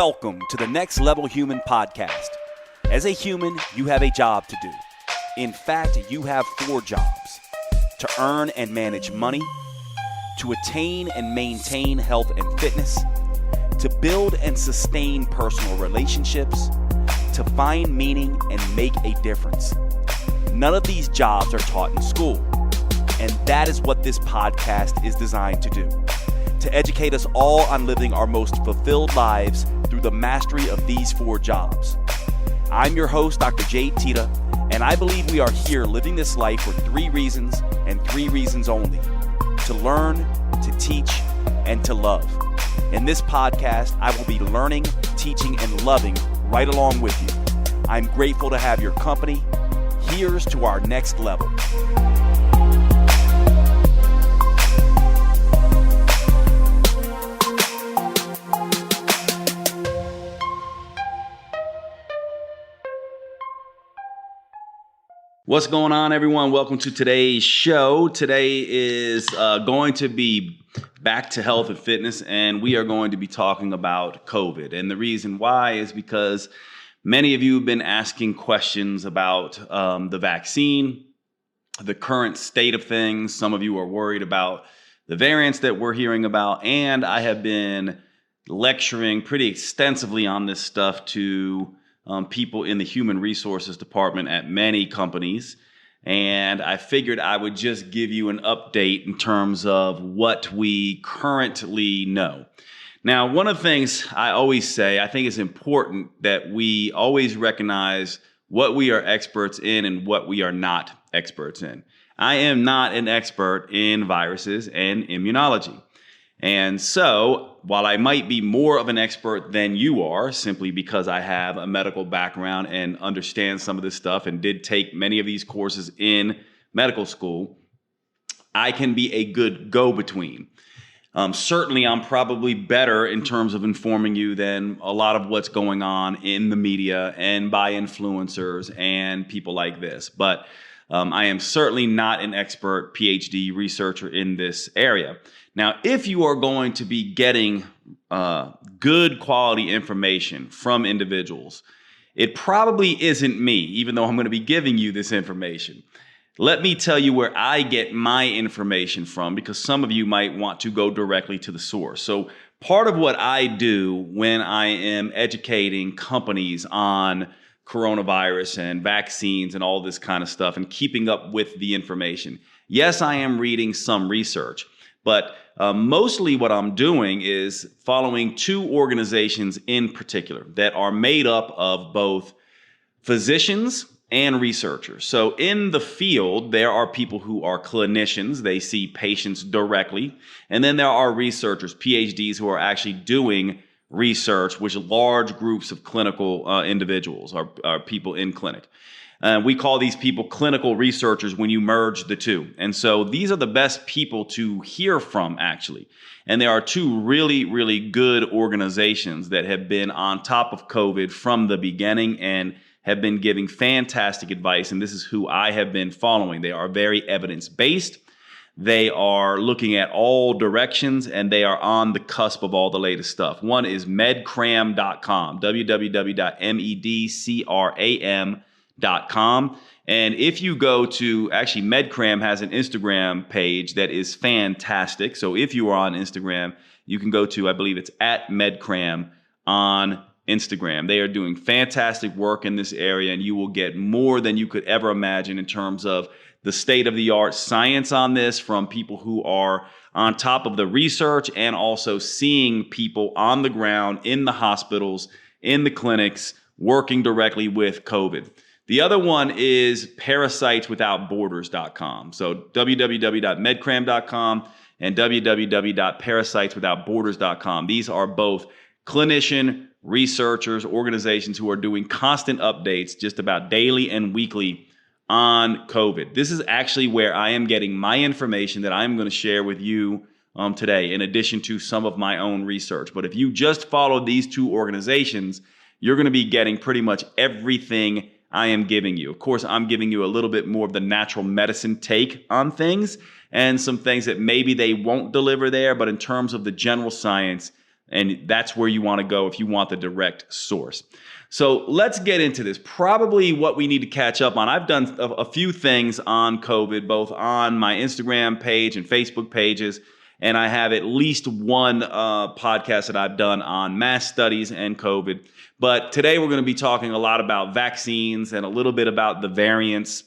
Welcome to the Next Level Human podcast. As a human, you have a job to do. In fact, you have 4 jobs: to earn and manage money, to attain and maintain health and fitness, to build and sustain personal relationships, to find meaning and make a difference. None of these jobs are taught in school, and that is what this podcast is designed to do. To educate us all on living our most fulfilled lives through the mastery of these 4 jobs. I'm your host, Dr. Jade, Teta, and I believe we are here living this life for 3 reasons and 3 reasons only: to learn, to teach, and to love. In this podcast, I will be learning, teaching, and loving right along with you. I'm grateful to have your company. Here's to our next level. What's going on, everyone? Welcome to today's show. Today is going to be back to health and fitness, and we are going to be talking about COVID. And the reason why is because many of you have been asking questions about the vaccine, the current state of things. Some of you are worried about the variants that we're hearing about, and I have been lecturing pretty extensively on this stuff to people in the human resources department at many companies. And I figured I would just give you an update in terms of what we currently know. Now, one of the things I always say, I think it's important that we always recognize what we are experts in and what we are not experts in. I am not an expert in viruses and immunology. And so, while I might be more of an expert than you are, simply because I have a medical background and understand some of this stuff and did take many of these courses in medical school, I can be a good go-between. Certainly, I'm probably better in terms of informing you than a lot of what's going on in the media and by influencers and people like this. But I am certainly not an expert PhD researcher in this area. Now, if you are going to be getting good quality information from individuals, it probably isn't me, even though I'm going to be giving you this information. Let me tell you where I get my information from, because some of you might want to go directly to the source. So part of what I do when I am educating companies on coronavirus and vaccines and all this kind of stuff and keeping up with the information. Yes, I am reading some research, but mostly what I'm doing is following 2 organizations in particular that are made up of both physicians and researchers. So in the field, there are people who are clinicians. They see patients directly. And then there are researchers, PhDs, who are actually doing research, which large groups of clinical individuals are people in clinic. We call these people clinical researchers when you merge the 2. And so these are the best people to hear from, actually. And there are 2 really, really good organizations that have been on top of COVID from the beginning and have been giving fantastic advice. And this is who I have been following. They are very evidence-based. They are looking at all directions, and they are on the cusp of all the latest stuff. One is medcram.com, www.medcram.com. And if you go to, actually, MedCram has an Instagram page that is fantastic. So if you are on Instagram, you can go to, I believe it's at MedCram on Instagram. They are doing fantastic work in this area, and you will get more than you could ever imagine in terms of the state-of-the-art science on this from people who are on top of the research and also seeing people on the ground in the hospitals, in the clinics, working directly with COVID. The other one is parasiteswithoutborders.com. So www.medcram.com and www.parasiteswithoutborders.com. These are both clinician researchers, organizations who are doing constant updates just about daily and weekly on COVID. This is actually where I am getting my information that I'm going to share with you today, in addition to some of my own research. But if you just follow these 2 organizations, you're going to be getting pretty much everything I am giving you. Of course, I'm giving you a little bit more of the natural medicine take on things and some things that maybe they won't deliver there, but in terms of the general science, And that's where you want to go if you want the direct source. So let's get into this. Probably what we need to catch up on. I've done a few things on COVID, both on my Instagram page and Facebook pages. And I have at least one podcast that I've done on mass studies and COVID. But today we're going to be talking a lot about vaccines and a little bit about the variants.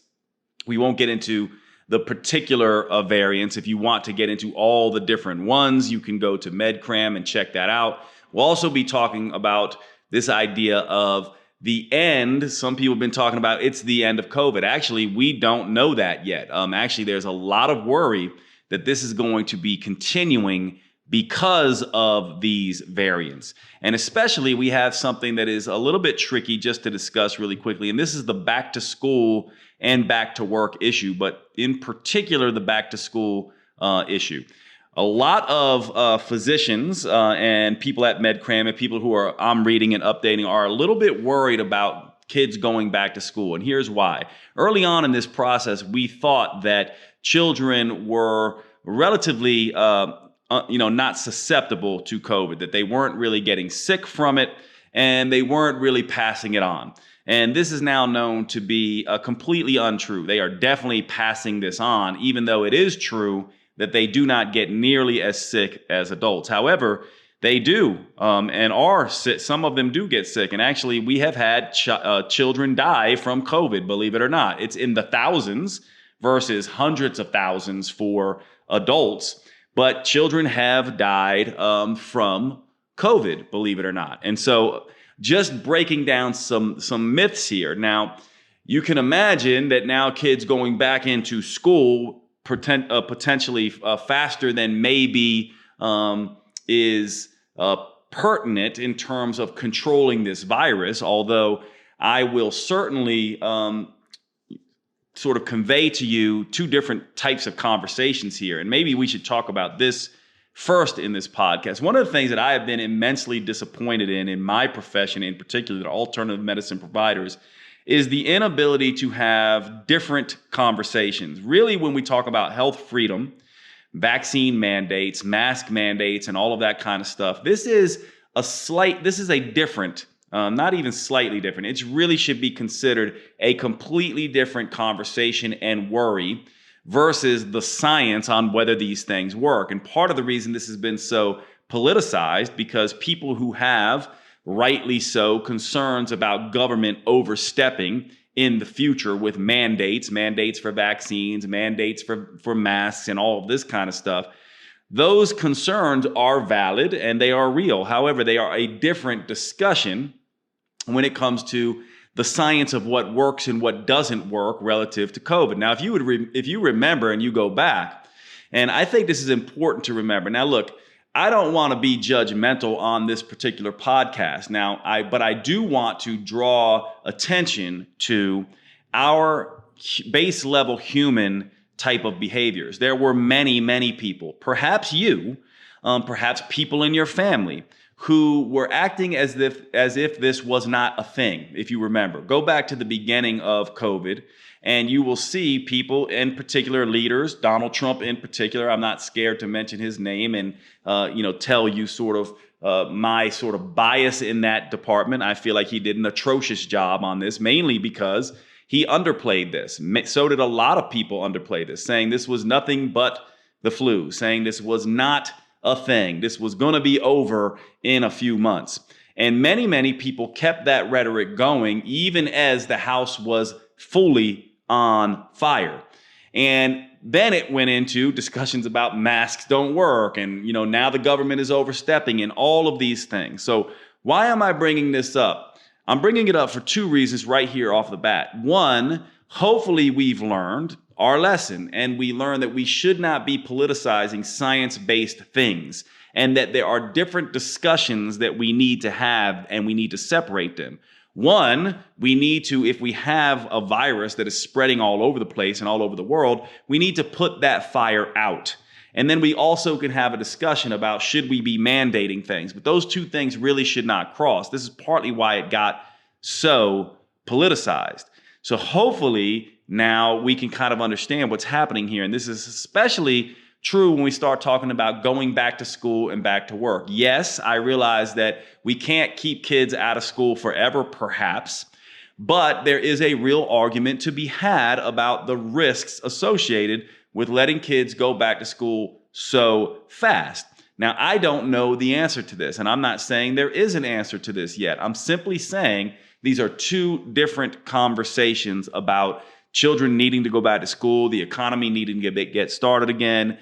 We won't get into the particular variants. If you want to get into all the different ones, you can go to MedCram and check that out. We'll also be talking about this idea of the end. Some people have been talking about it's the end of COVID. Actually, we don't know that yet. Actually, there's a lot of worry that this is going to be continuing because of these variants. And especially we have something that is a little bit tricky just to discuss really quickly. And this is the back to school and back to work issue, but in particular, the back to school issue. A lot of physicians and people at MedCram and people who I'm reading and updating are a little bit worried about kids going back to school. And here's why. Early on in this process, we thought that children were relatively not susceptible to COVID, that they weren't really getting sick from it and they weren't really passing it on. And this is now known to be completely untrue. They are definitely passing this on, even though it is true that they do not get nearly as sick as adults. However, they do and are sick. Some of them do get sick. And actually, we have had children die from COVID, believe it or not. It's in the thousands versus hundreds of thousands for adults. But children have died from COVID, believe it or not. And so just breaking down some myths here. Now, you can imagine that now kids going back into school potentially faster than maybe is pertinent in terms of controlling this virus, although I will certainly sort of convey to you two different types of conversations here. And maybe we should talk about this first in this podcast. One of the things that I have been immensely disappointed in my profession, in particular, the alternative medicine providers, is the inability to have different conversations. Really, when we talk about health freedom, vaccine mandates, mask mandates, and all of that kind of stuff, this is a different, not even slightly different. It really should be considered a completely different conversation and worry versus the science on whether these things work. And part of the reason this has been so politicized, because people who have rightly so, concerns about government overstepping in the future with mandates for vaccines, mandates for masks, and all of this kind of stuff. Those concerns are valid and they are real. However, they are a different discussion when it comes to the science of what works and what doesn't work relative to COVID. Now, if you remember and you go back, and I think this is important to remember. Now, look, I don't want to be judgmental on this particular podcast now, but I do want to draw attention to our base level human type of behaviors. There were many, many people, perhaps you, perhaps people in your family, who were acting as if this was not a thing. If you remember, go back to the beginning of COVID, and you will see people, in particular leaders, Donald Trump in particular. I'm not scared to mention his name and tell you sort of my sort of bias in that department. I feel like he did an atrocious job on this, mainly because he underplayed this. So did a lot of people underplay this, saying this was nothing but the flu, saying this was not a thing. This was going to be over in a few months. And many, many people kept that rhetoric going, even as the House was fully on fire. And then it went into discussions about masks don't work. And, now the government is overstepping and all of these things. So why am I bringing this up? I'm bringing it up for two reasons right here off the bat. One, hopefully we've learned our lesson, and we learned that we should not be politicizing science-based things, and that there are different discussions that we need to have, and we need to separate them. One, we need to, if we have a virus that is spreading all over the place and all over the world, we need to put that fire out. And then we also can have a discussion about should we be mandating things. But those two things really should not cross. This is partly why it got so politicized. So hopefully now we can kind of understand what's happening here. And this is especially true when we start talking about going back to school and back to work. Yes, I realize that we can't keep kids out of school forever, perhaps, but there is a real argument to be had about the risks associated with letting kids go back to school so fast. Now, I don't know the answer to this, and I'm not saying there is an answer to this yet. I'm simply saying these are two different conversations about children needing to go back to school, the economy needing to get started again,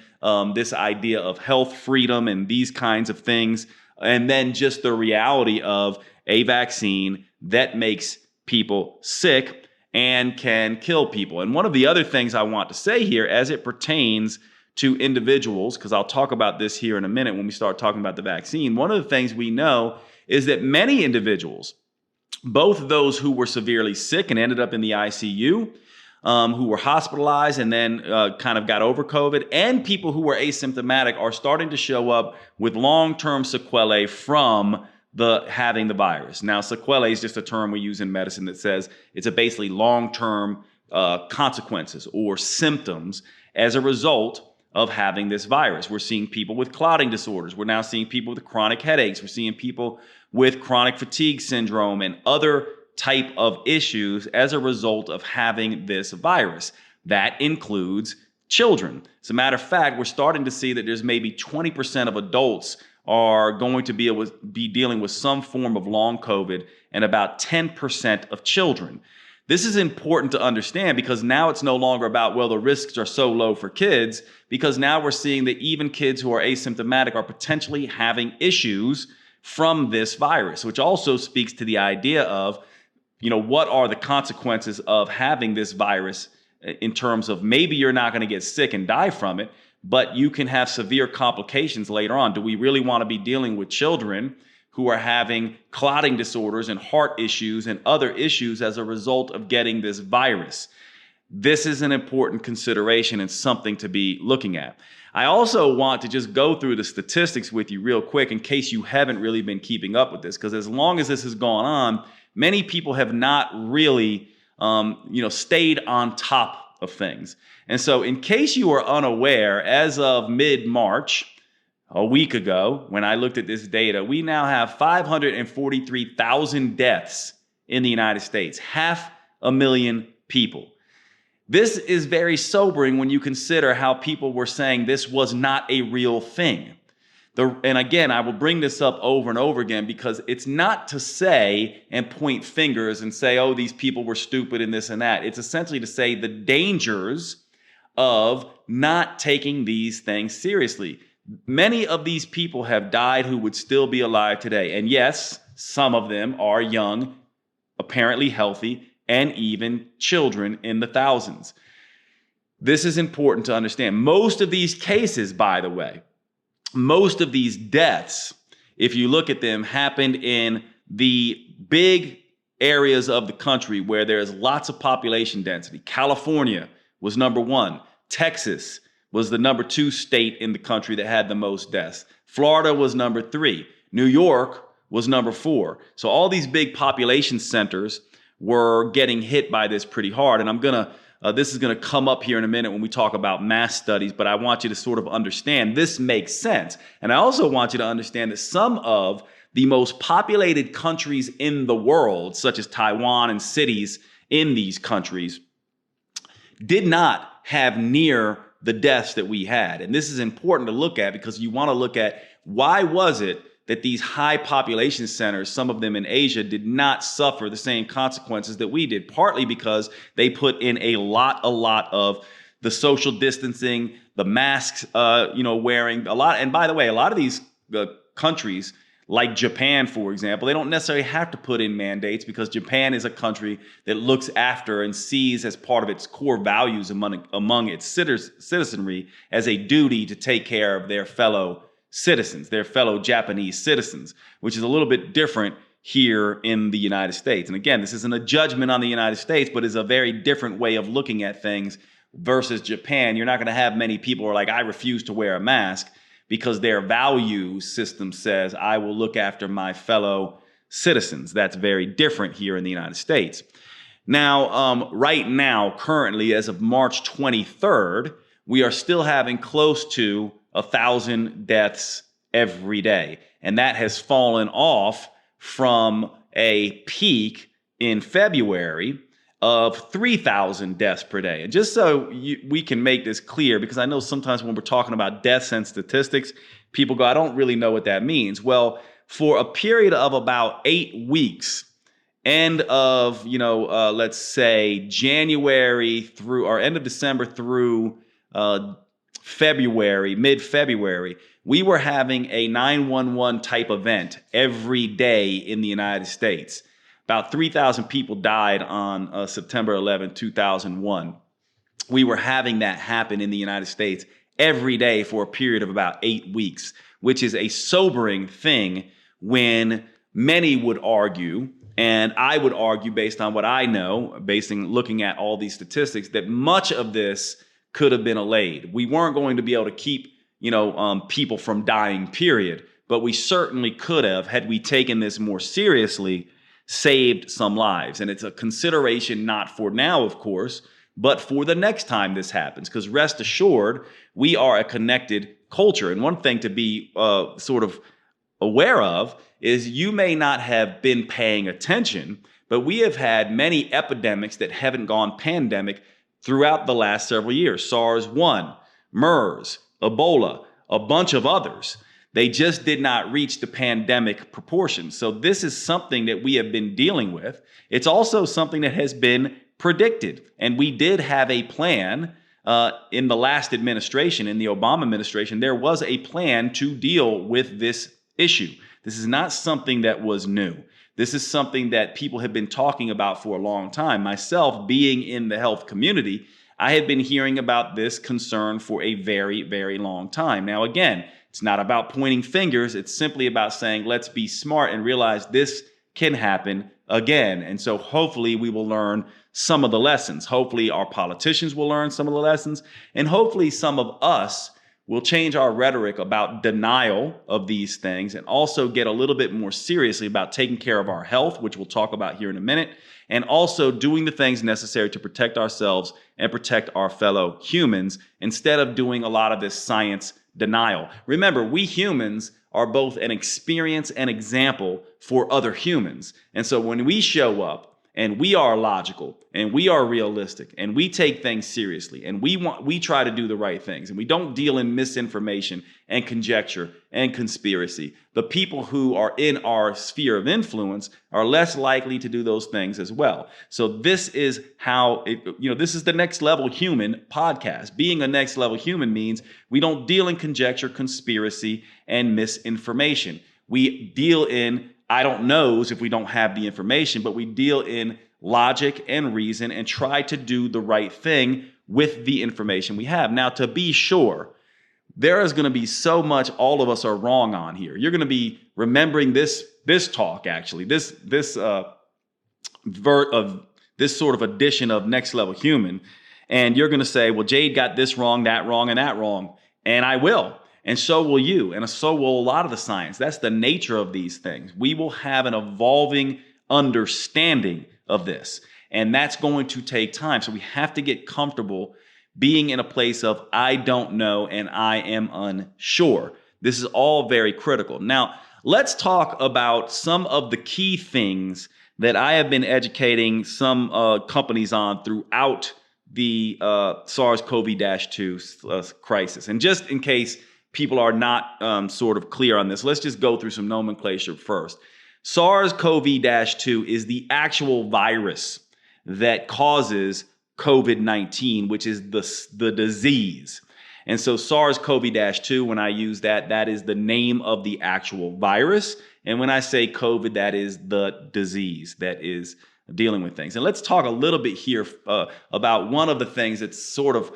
this idea of health freedom and these kinds of things, and then just the reality of a vaccine that makes people sick and can kill people. And one of the other things I want to say here as it pertains to individuals, because I'll talk about this here in a minute when we start talking about the vaccine, one of the things we know is that many individuals, both those who were severely sick and ended up in the ICU, who were hospitalized and then kind of got over COVID, and people who were asymptomatic are starting to show up with long-term sequelae from having the virus. Now, sequelae is just a term we use in medicine that says it's basically long-term consequences or symptoms as a result of having this virus. We're seeing people with clotting disorders. We're now seeing people with chronic headaches. We're seeing people with chronic fatigue syndrome and other type of issues as a result of having this virus. That includes children. As a matter of fact, we're starting to see that there's maybe 20% of adults are going to be dealing with some form of long COVID, and about 10% of children. This is important to understand because now it's no longer about, well, the risks are so low for kids, because now we're seeing that even kids who are asymptomatic are potentially having issues from this virus, which also speaks to the idea of, what are the consequences of having this virus in terms of maybe you're not going to get sick and die from it, but you can have severe complications later on. Do we really want to be dealing with children who are having clotting disorders and heart issues and other issues as a result of getting this virus? This is an important consideration and something to be looking at. I also want to just go through the statistics with you real quick in case you haven't really been keeping up with this, because as long as this has gone on, many people have not really stayed on top of things. And so in case you are unaware, as of mid-March, a week ago, when I looked at this data, we now have 543,000 deaths in the United States, 500,000 people. This is very sobering when you consider how people were saying this was not a real thing. And again, I will bring this up over and over again because it's not to say and point fingers and say, oh, these people were stupid and this and that. It's essentially to say the dangers of not taking these things seriously. Many of these people have died who would still be alive today. And yes, some of them are young, apparently healthy, and even children in the thousands. This is important to understand. Most of these cases, by the way, most of these deaths, if you look at them, happened in the big areas of the country where there's lots of population density. California was number one. Texas was the number 2 state in the country that had the most deaths. Florida was number 3. New York was number 4. So all these big population centers were getting hit by this pretty hard. And this is gonna come up here in a minute when we talk about mass studies, but I want you to sort of understand this makes sense. And I also want you to understand that some of the most populated countries in the world, such as Taiwan and cities in these countries, did not have near the deaths that we had. And this is important to look at because you want to look at why was it that these high population centers, some of them in Asia, did not suffer the same consequences that we did, partly because they put in a lot of the social distancing, the masks, wearing a lot. And by the way, a lot of these countries, like Japan, for example, they don't necessarily have to put in mandates because Japan is a country that looks after and sees as part of its core values among its citizenry as a duty to take care of their fellow citizens, their fellow Japanese citizens, which is a little bit different here in the United States. And again, this isn't a judgment on the United States, but is a very different way of looking at things versus Japan. You're not going to have many people who are like, I refuse to wear a mask, because their value system says, I will look after my fellow citizens. That's very different here in the United States. Now, right now, currently, as of March 23rd, we are still having close to 1,000 deaths every day. And that has fallen off from a peak in February of 3,000 deaths per day. And just so we can make this clear, because I know sometimes when we're talking about deaths and statistics, people go, I don't really know what that means. Well, for a period of about 8 weeks, end of, let's say January through, or end of December through February, mid-February, we were having a 911 type event every day in the United States. About 3,000 people died on September 11, 2001. We were having that happen in the United States every day for a period of about 8 weeks, which is a sobering thing when many would argue, and I would argue based on what I know, based on looking at all these statistics, that much of this could have been allayed. We weren't going to be able to keep, people from dying, period. But we certainly could have, had we taken this more seriously, saved some lives. And it's a consideration not for now, of course, but for the next time this happens. Because rest assured, we are a connected culture. And one thing to be sort of aware of is you may not have been paying attention, but we have had many epidemics that haven't gone pandemic throughout the last several years. SARS-1, MERS, Ebola, a bunch of others. They just did not reach the pandemic proportions. So this is something that we have been dealing with. It's also something that has been predicted. And we did have a plan in the last administration, in the Obama administration. There was a plan to deal with this issue. This is not something that was new. This is something that people have been talking about for a long time. Myself, being in the health community, I had been hearing about this concern for a very, very long time. Now, again, it's not about pointing fingers. It's simply about saying, let's be smart and realize this can happen again. And so hopefully we will learn some of the lessons. Hopefully our politicians will learn some of the lessons. And hopefully some of us will change our rhetoric about denial of these things and also get a little bit more seriously about taking care of our health, which we'll talk about here in a minute, and also doing the things necessary to protect ourselves and protect our fellow humans instead of doing a lot of this science denial. Remember, we humans are both an experience and example for other humans. And so when we show up and we are logical and we are realistic and we take things seriously and we try to do the right things and we don't deal in misinformation and conjecture and conspiracy, the people who are in our sphere of influence are less likely to do those things as well. So this is how this is the Next Level Human podcast. Being a next level human means we don't deal in conjecture, conspiracy, and misinformation. We deal in I don't knows if we don't have the information, but we deal in logic and reason and try to do the right thing with the information we have. Now, to be sure, there is going to be so much all of us are wrong on here. You're going to be remembering this talk, actually, this sort of edition of Next Level Human, and you're going to say, well, Jade got this wrong, and that wrong, and I will. And so will you, and so will a lot of the science. That's the nature of these things. We will have an evolving understanding of this, and that's going to take time. So we have to get comfortable being in a place of I don't know and I am unsure. This is all very critical. Now, let's talk about some of the key things that I have been educating some companies on throughout the SARS-CoV-2 crisis. And just in case people are not sort of clear on this, let's just go through some nomenclature first. SARS-CoV-2 is the actual virus that causes COVID-19, which is the disease. And so SARS-CoV-2, when I use that is the name of the actual virus. And when I say COVID, that is the disease that is dealing with things. And let's talk a little bit here about one of the things that's sort of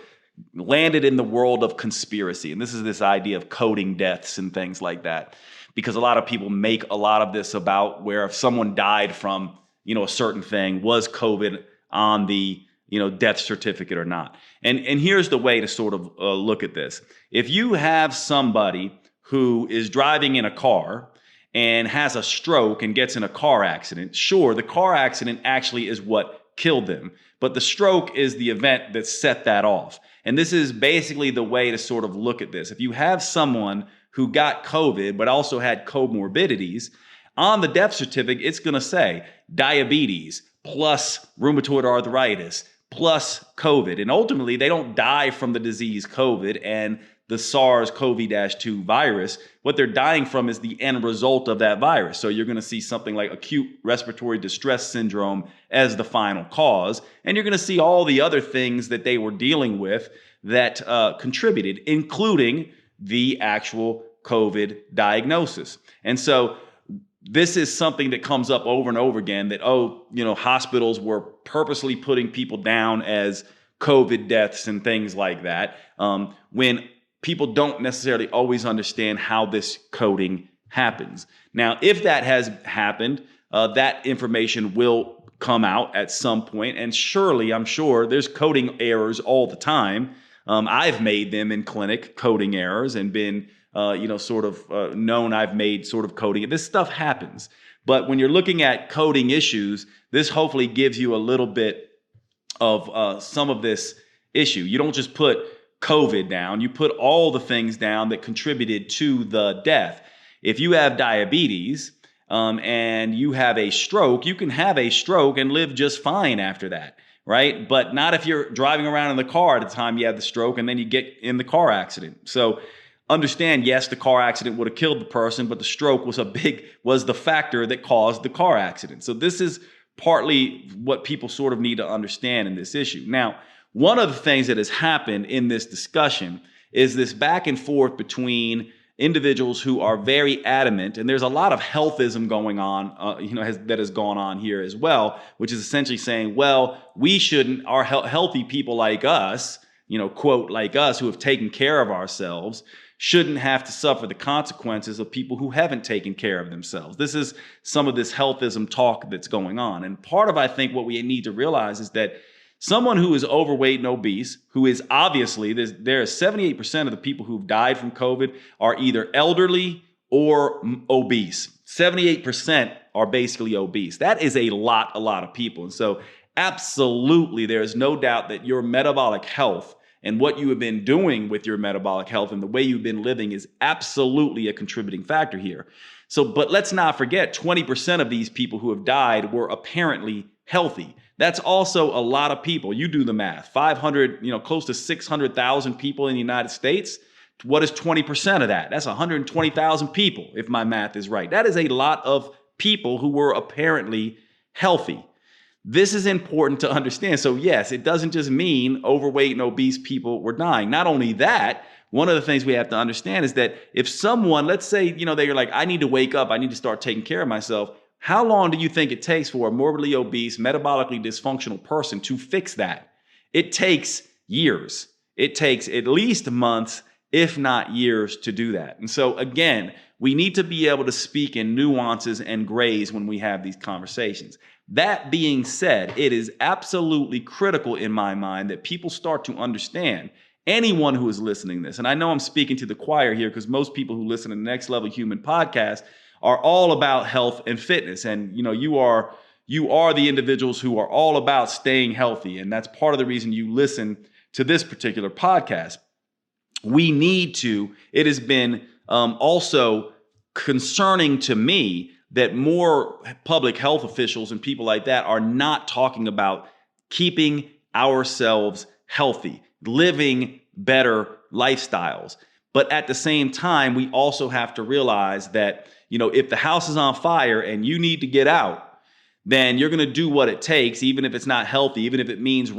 landed in the world of conspiracy. And this is this idea of coding deaths and things like that, because a lot of people make a lot of this about where if someone died from, a certain thing, was COVID on the, death certificate or not. And here's the way to sort of look at this. If you have somebody who is driving in a car and has a stroke and gets in a car accident, sure, the car accident actually is what killed them. But the stroke is the event that set that off. And this is basically the way to sort of look at this. If you have someone who got COVID, but also had comorbidities, on the death certificate, it's going to say diabetes plus rheumatoid arthritis plus COVID. And ultimately, they don't die from the disease COVID and the SARS-CoV-2 virus. What they're dying from is the end result of that virus. So you're going to see something like acute respiratory distress syndrome as the final cause. And you're going to see all the other things that they were dealing with that contributed, including the actual COVID diagnosis. And so this is something that comes up over and over again that, hospitals were purposely putting people down as COVID deaths and things like that, when people don't necessarily always understand how this coding happens. Now, if that has happened, that information will come out at some point, and surely, I'm sure, there's coding errors all the time. I've made them in clinic, coding errors, and been known I've made sort of coding. This stuff happens. But when you're looking at coding issues, this hopefully gives you a little bit of some of this issue. You don't just put COVID down, you put all the things down that contributed to the death. If you have diabetes and you have a stroke, you can have a stroke and live just fine after that, right? But not if you're driving around in the car at the time you have the stroke and then you get in the car accident. So understand, yes, the car accident would have killed the person, but the stroke was the factor that caused the car accident. So this is partly what people sort of need to understand in this issue. Now, one of the things that has happened in this discussion is this back and forth between individuals who are very adamant, and there's a lot of healthism going on, that has gone on here as well, which is essentially saying, well, we shouldn't, our healthy people like us, quote, like us, who have taken care of ourselves, shouldn't have to suffer the consequences of people who haven't taken care of themselves. This is some of this healthism talk that's going on. And part of, I think, what we need to realize is that someone who is overweight and obese, who is obviously, there are 78% of the people who've died from COVID are either elderly or obese. 78% are basically obese. That is a lot of people. And so absolutely, there is no doubt that your metabolic health and what you have been doing with your metabolic health and the way you've been living is absolutely a contributing factor here. So, but let's not forget, 20% of these people who have died were apparently healthy. That's also a lot of people. You do the math. 500, close to 600,000 people in the United States. What is 20% of that? That's 120,000 people, if my math is right. That is a lot of people who were apparently healthy. This is important to understand. So yes, it doesn't just mean overweight and obese people were dying. Not only that, one of the things we have to understand is that if someone, let's say, they're like, I need to wake up, I need to start taking care of myself. How long do you think it takes for a morbidly obese, metabolically dysfunctional person to fix that? It takes years. It takes at least months, if not years, to do that. And so again, we need to be able to speak in nuances and grays when we have these conversations. That being said, it is absolutely critical in my mind that people start to understand, anyone who is listening to this, and I know I'm speaking to the choir here because most people who listen to the Next Level Human podcast are all about health and fitness. And, you are the individuals who are all about staying healthy. And that's part of the reason you listen to this particular podcast. It has been also concerning to me that more public health officials and people like that are not talking about keeping ourselves healthy, living better lifestyles. But at the same time, we also have to realize that, if the house is on fire and you need to get out, then you're going to do what it takes, even if it's not healthy, even if it means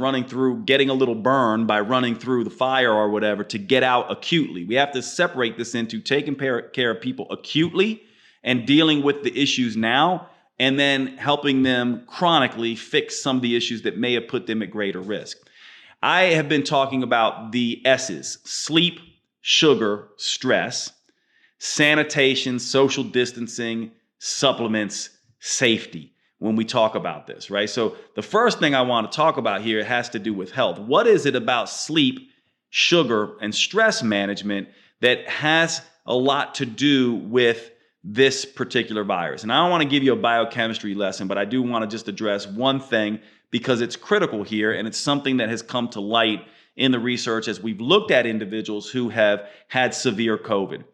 getting a little burn by running through the fire or whatever to get out acutely. We have to separate this into taking care of people acutely and dealing with the issues now, and then helping them chronically fix some of the issues that may have put them at greater risk. I have been talking about the S's: sleep, sugar, stress, sanitation, social distancing, supplements, safety, when we talk about this, right? So the first thing I want to talk about here has to do with health. What is it about sleep, sugar, and stress management that has a lot to do with this particular virus? And I don't want to give you a biochemistry lesson, but I do want to just address one thing because it's critical here, and it's something that has come to light in the research as we've looked at individuals who have had severe COVID.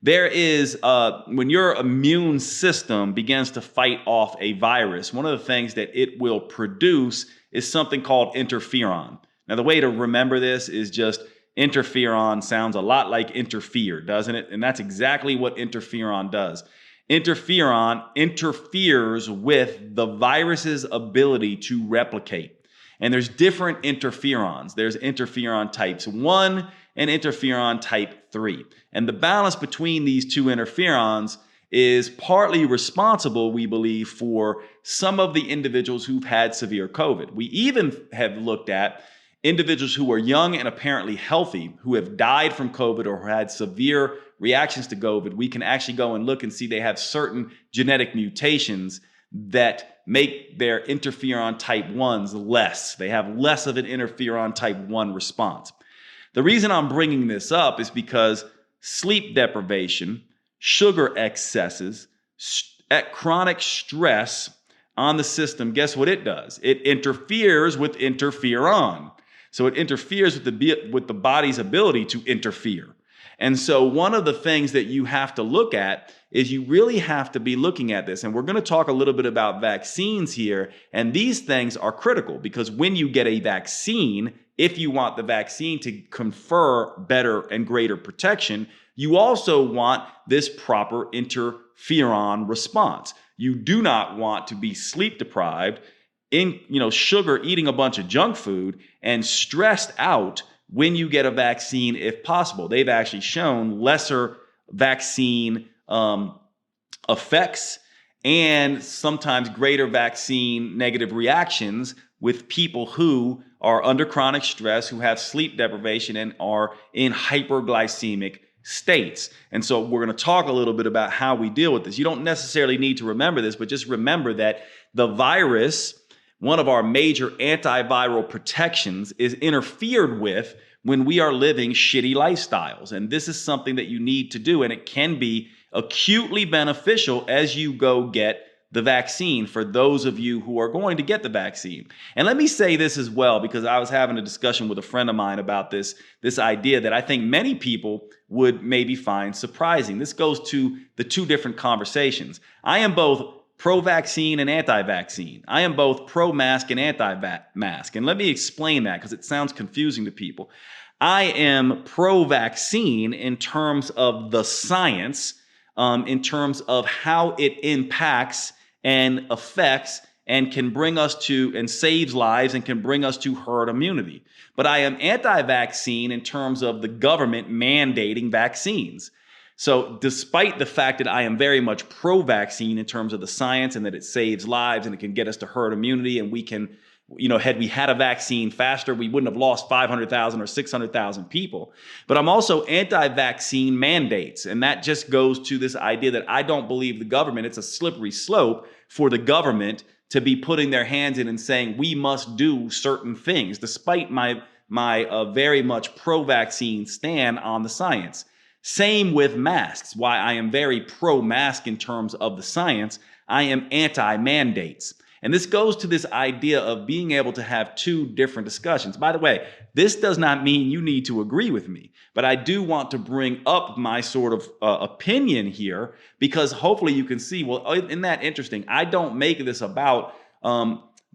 There is, when your immune system begins to fight off a virus, one of the things that it will produce is something called interferon. Now, the way to remember this is just interferon sounds a lot like interfere, doesn't it? And that's exactly what interferon does. Interferon interferes with the virus's ability to replicate. And there's different interferons. There's interferon types 1 and interferon type 3. And the balance between these two interferons is partly responsible, we believe, for some of the individuals who've had severe COVID. We even have looked at individuals who are young and apparently healthy who have died from COVID or had severe reactions to COVID. We can actually go and look and see they have certain genetic mutations that make their interferon type 1s less. They have less of an interferon type 1 response. The reason I'm bringing this up is because sleep deprivation, sugar excesses, chronic stress on the system, guess what it does? It interferes with interferon. So it interferes with the body's ability to interfere. And so one of the things that you have to look at is you really have to be looking at this. And we're going to talk a little bit about vaccines here. And these things are critical because when you get a vaccine, if you want the vaccine to confer better and greater protection, you also want this proper interferon response. You do not want to be sleep deprived, sugar, eating a bunch of junk food, and stressed out when you get a vaccine, if possible. They've actually shown lesser vaccine effects and sometimes greater vaccine negative reactions with people who are under chronic stress, who have sleep deprivation and are in hyperglycemic states. And so we're going to talk a little bit about how we deal with this. You don't necessarily need to remember this, but just remember that the virus, one of our major antiviral protections, is interfered with when we are living shitty lifestyles. And this is something that you need to do, and it can be acutely beneficial as you go get the vaccine for those of you who are going to get the vaccine. And let me say this as well, because I was having a discussion with a friend of mine about this idea that I think many people would maybe find surprising. This goes to the two different conversations. I am both pro-vaccine and anti-vaccine. I am both pro-mask and anti-mask. And let me explain that because it sounds confusing to people. I am pro-vaccine in terms of the science, in terms of how it impacts and affects and can bring us to and saves lives and can bring us to herd immunity. But I am anti-vaccine in terms of the government mandating vaccines. So despite the fact that I am very much pro-vaccine in terms of the science and that it saves lives and it can get us to herd immunity and we can, had we had a vaccine faster, we wouldn't have lost 500,000 or 600,000 people. But I'm also anti-vaccine mandates. And that just goes to this idea that I don't believe the government, it's a slippery slope for the government to be putting their hands in and saying we must do certain things, despite my very much pro-vaccine stand on the science. Same with masks. Why I am very pro-mask in terms of the science, I am anti-mandates. And this goes to this idea of being able to have two different discussions. By the way, this does not mean you need to agree with me, but I do want to bring up my sort of opinion here because hopefully you can see, well, isn't that interesting? I don't make this about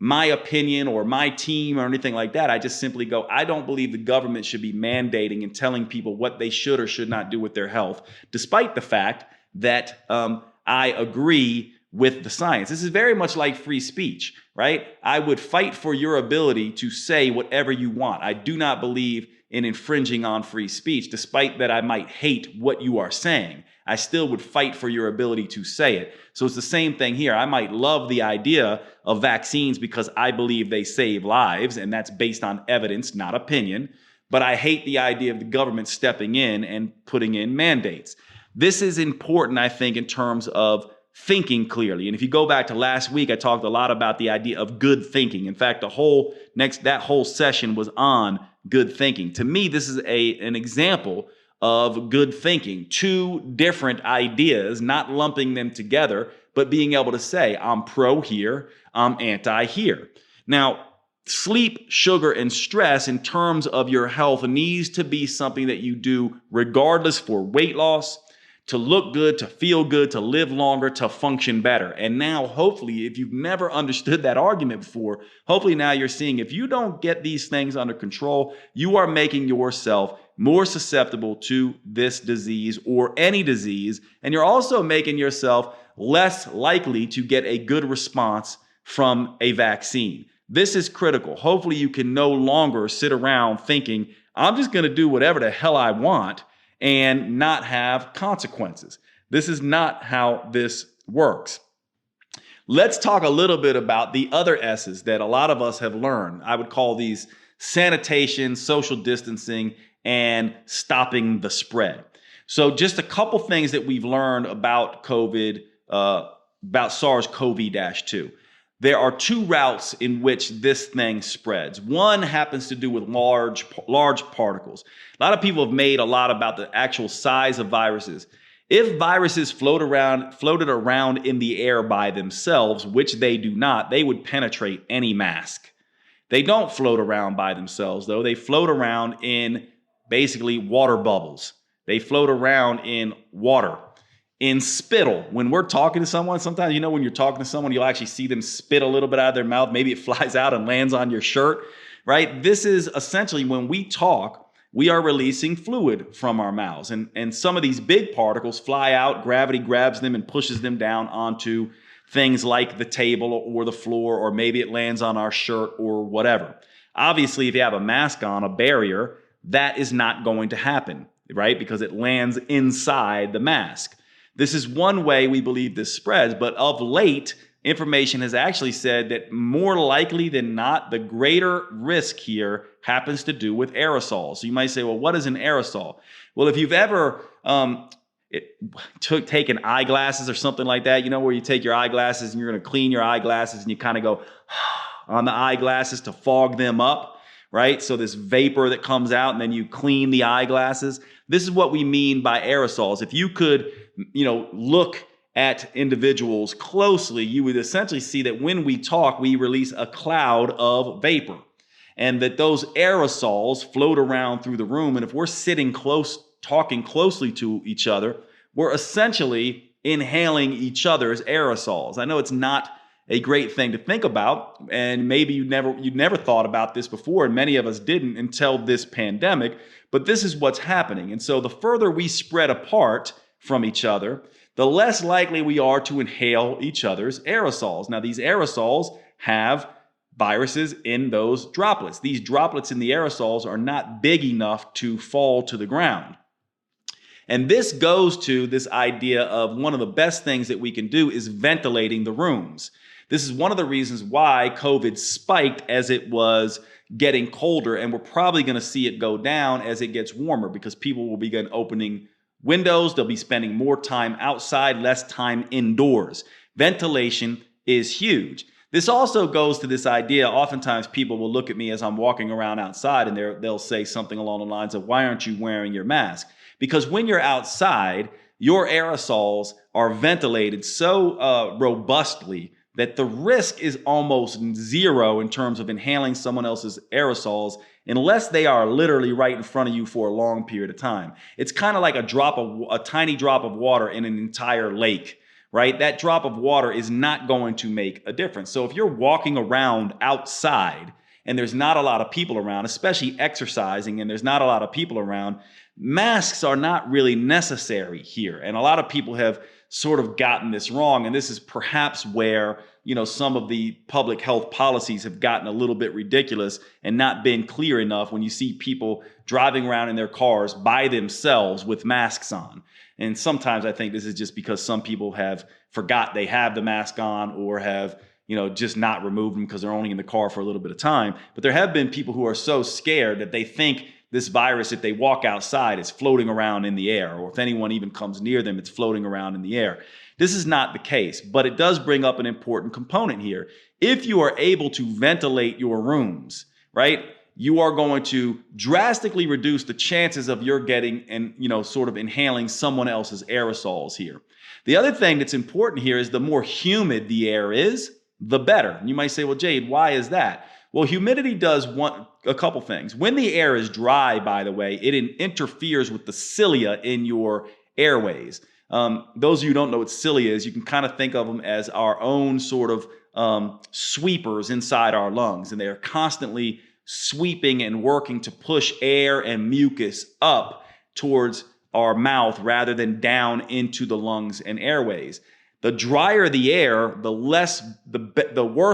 my opinion or my team or anything like that. I just simply go, I don't believe the government should be mandating and telling people what they should or should not do with their health, despite the fact that I agree with the science. This is very much like free speech, right? I would fight for your ability to say whatever you want. I do not believe in infringing on free speech, despite that I might hate what you are saying. I still would fight for your ability to say it. So it's the same thing here. I might love the idea of vaccines because I believe they save lives, and that's based on evidence, not opinion. But I hate the idea of the government stepping in and putting in mandates. This is important, I think, in terms of thinking clearly. And if you go back to last week, I talked a lot about the idea of good thinking. In fact, that whole session was on good thinking. To me, this is an example of good thinking. Two different ideas, not lumping them together, but being able to say, I'm pro here, I'm anti here. Now, sleep, sugar, and stress in terms of your health needs to be something that you do regardless for weight loss, to look good, to feel good, to live longer, to function better. And now, hopefully, if you've never understood that argument before, hopefully now you're seeing if you don't get these things under control, you are making yourself more susceptible to this disease or any disease. And you're also making yourself less likely to get a good response from a vaccine. This is critical. Hopefully you can no longer sit around thinking, I'm just going to do whatever the hell I want and not have consequences. This is not how this works. Let's talk a little bit about the other S's that a lot of us have learned. I would call these sanitation, social distancing, and stopping the spread. So just a couple things that we've learned about COVID, about SARS-CoV-2. There are two routes in which this thing spreads. One happens to do with large particles. A lot of people have made a lot about the actual size of viruses. If viruses floated around in the air by themselves, which they do not, they would penetrate any mask. They don't float around by themselves, though. They float around in basically water bubbles. They float around in water. In spittle, when we're talking to someone, sometimes, when you're talking to someone, you'll actually see them spit a little bit out of their mouth. Maybe it flies out and lands on your shirt, right? This is essentially when we talk, we are releasing fluid from our mouths. And some of these big particles fly out, gravity grabs them and pushes them down onto things like the table or the floor, or maybe it lands on our shirt or whatever. Obviously, if you have a mask on, a barrier, that is not going to happen, right? Because it lands inside the mask. This is one way we believe this spreads, but of late, information has actually said that more likely than not, the greater risk here happens to do with aerosols. So you might say, well, what is an aerosol? Well, if you've ever taken eyeglasses or something like that, where you take your eyeglasses and you're going to clean your eyeglasses and you kind of go on the eyeglasses to fog them up, right? So this vapor that comes out and then you clean the eyeglasses. This is what we mean by aerosols. If you could look at individuals closely, you would essentially see that when we talk, we release a cloud of vapor, and that those aerosols float around through the room. And if we're sitting close, talking closely to each other, we're essentially inhaling each other's aerosols. I know it's not a great thing to think about, and maybe you never thought about this before, and many of us didn't until this pandemic, but this is what's happening. And so the further we spread apart from each other, the less likely we are to inhale each other's aerosols. Now, these aerosols have viruses in those droplets. These droplets in the aerosols are not big enough to fall to the ground. And this goes to this idea of one of the best things that we can do is ventilating the rooms. This is one of the reasons why COVID spiked as it was getting colder, and we're probably going to see it go down as it gets warmer, because people will begin opening windows. They'll be spending more time outside, less time indoors. Ventilation is huge. This also goes to this idea. Oftentimes people will look at me as I'm walking around outside and they'll say something along the lines of, why aren't you wearing your mask? Because when you're outside, your aerosols are ventilated so robustly that the risk is almost zero in terms of inhaling someone else's aerosols, unless they are literally right in front of you for a long period of time. It's kind of like a tiny drop of water in an entire lake, right? That drop of water is not going to make a difference. So if you're walking around outside and there's not a lot of people around, especially exercising, and there's not a lot of people around, masks are not really necessary here. And a lot of people have sort of gotten this wrong. And this is perhaps where, some of the public health policies have gotten a little bit ridiculous and not been clear enough when you see people driving around in their cars by themselves with masks on. And sometimes I think this is just because some people have forgot they have the mask on, or have, just not removed them because they're only in the car for a little bit of time. But there have been people who are so scared that they think this virus, if they walk outside, is floating around in the air, or if anyone even comes near them, it's floating around in the air. This is not the case, but it does bring up an important component here. If you are able to ventilate your rooms, right, you are going to drastically reduce the chances of your getting and, sort of inhaling someone else's aerosols here. The other thing that's important here is the more humid the air is, the better. And you might say, well, Jade, why is that? Well, humidity does a couple things. When the air is dry, by the way, it interferes with the cilia in your airways. Those of you who don't know what cilia is, you can kind of think of them as our own sort of sweepers inside our lungs, and they are constantly sweeping and working to push air and mucus up towards our mouth rather than down into the lungs and airways. The drier the air, the worse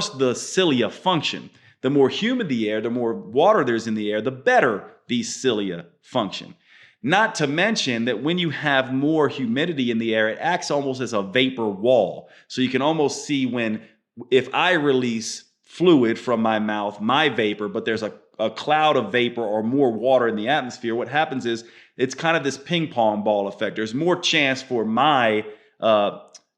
the cilia function. The more humid the air, the more water there's in the air, the better these cilia function. Not to mention that when you have more humidity in the air, it acts almost as a vapor wall. So you can almost see if I release fluid from my mouth, my vapor, but there's a cloud of vapor or more water in the atmosphere, what happens is it's kind of this ping pong ball effect. There's more chance for my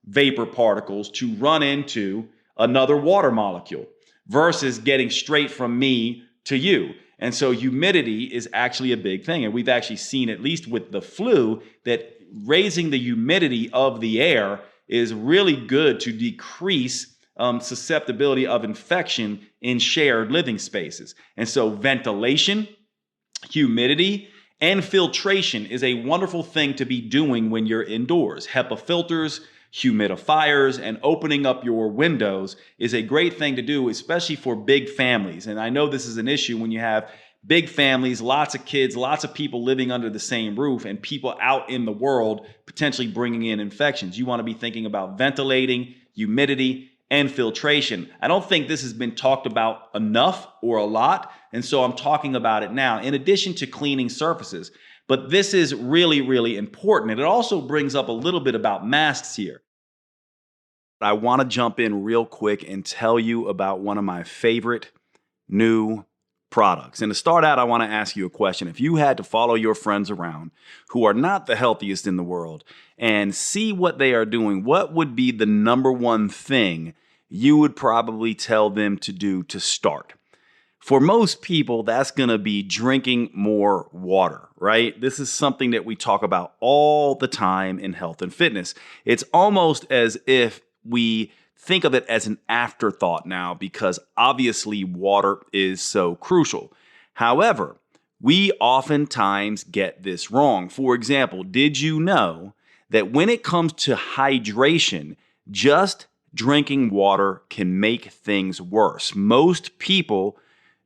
vapor particles to run into another water molecule versus getting straight from me to you. And so humidity is actually a big thing. And we've actually seen, at least with the flu, that raising the humidity of the air is really good to decrease susceptibility of infection in shared living spaces. And so ventilation, humidity, and filtration is a wonderful thing to be doing when you're indoors. HEPA filters, humidifiers, and opening up your windows is a great thing to do, especially for big families. And I know this is an issue when you have big families, lots of kids, lots of people living under the same roof, and people out in the world potentially bringing in infections. You want to be thinking about ventilating, humidity, and filtration. I don't think this has been talked about enough or a lot, and so I'm talking about it now, in addition to cleaning surfaces. But this is really, really important. And it also brings up a little bit about masks here. I want to jump in real quick and tell you about one of my favorite new products. And to start out, I want to ask you a question. If you had to follow your friends around who are not the healthiest in the world and see what they are doing, what would be the number one thing you would probably tell them to do to start? For most people, that's going to be drinking more water, right? This is something that we talk about all the time in health and fitness. It's almost as if we think of it as an afterthought now because obviously water is so crucial. However, we oftentimes get this wrong. For example, did you know that when it comes to hydration, just drinking water can make things worse? Most people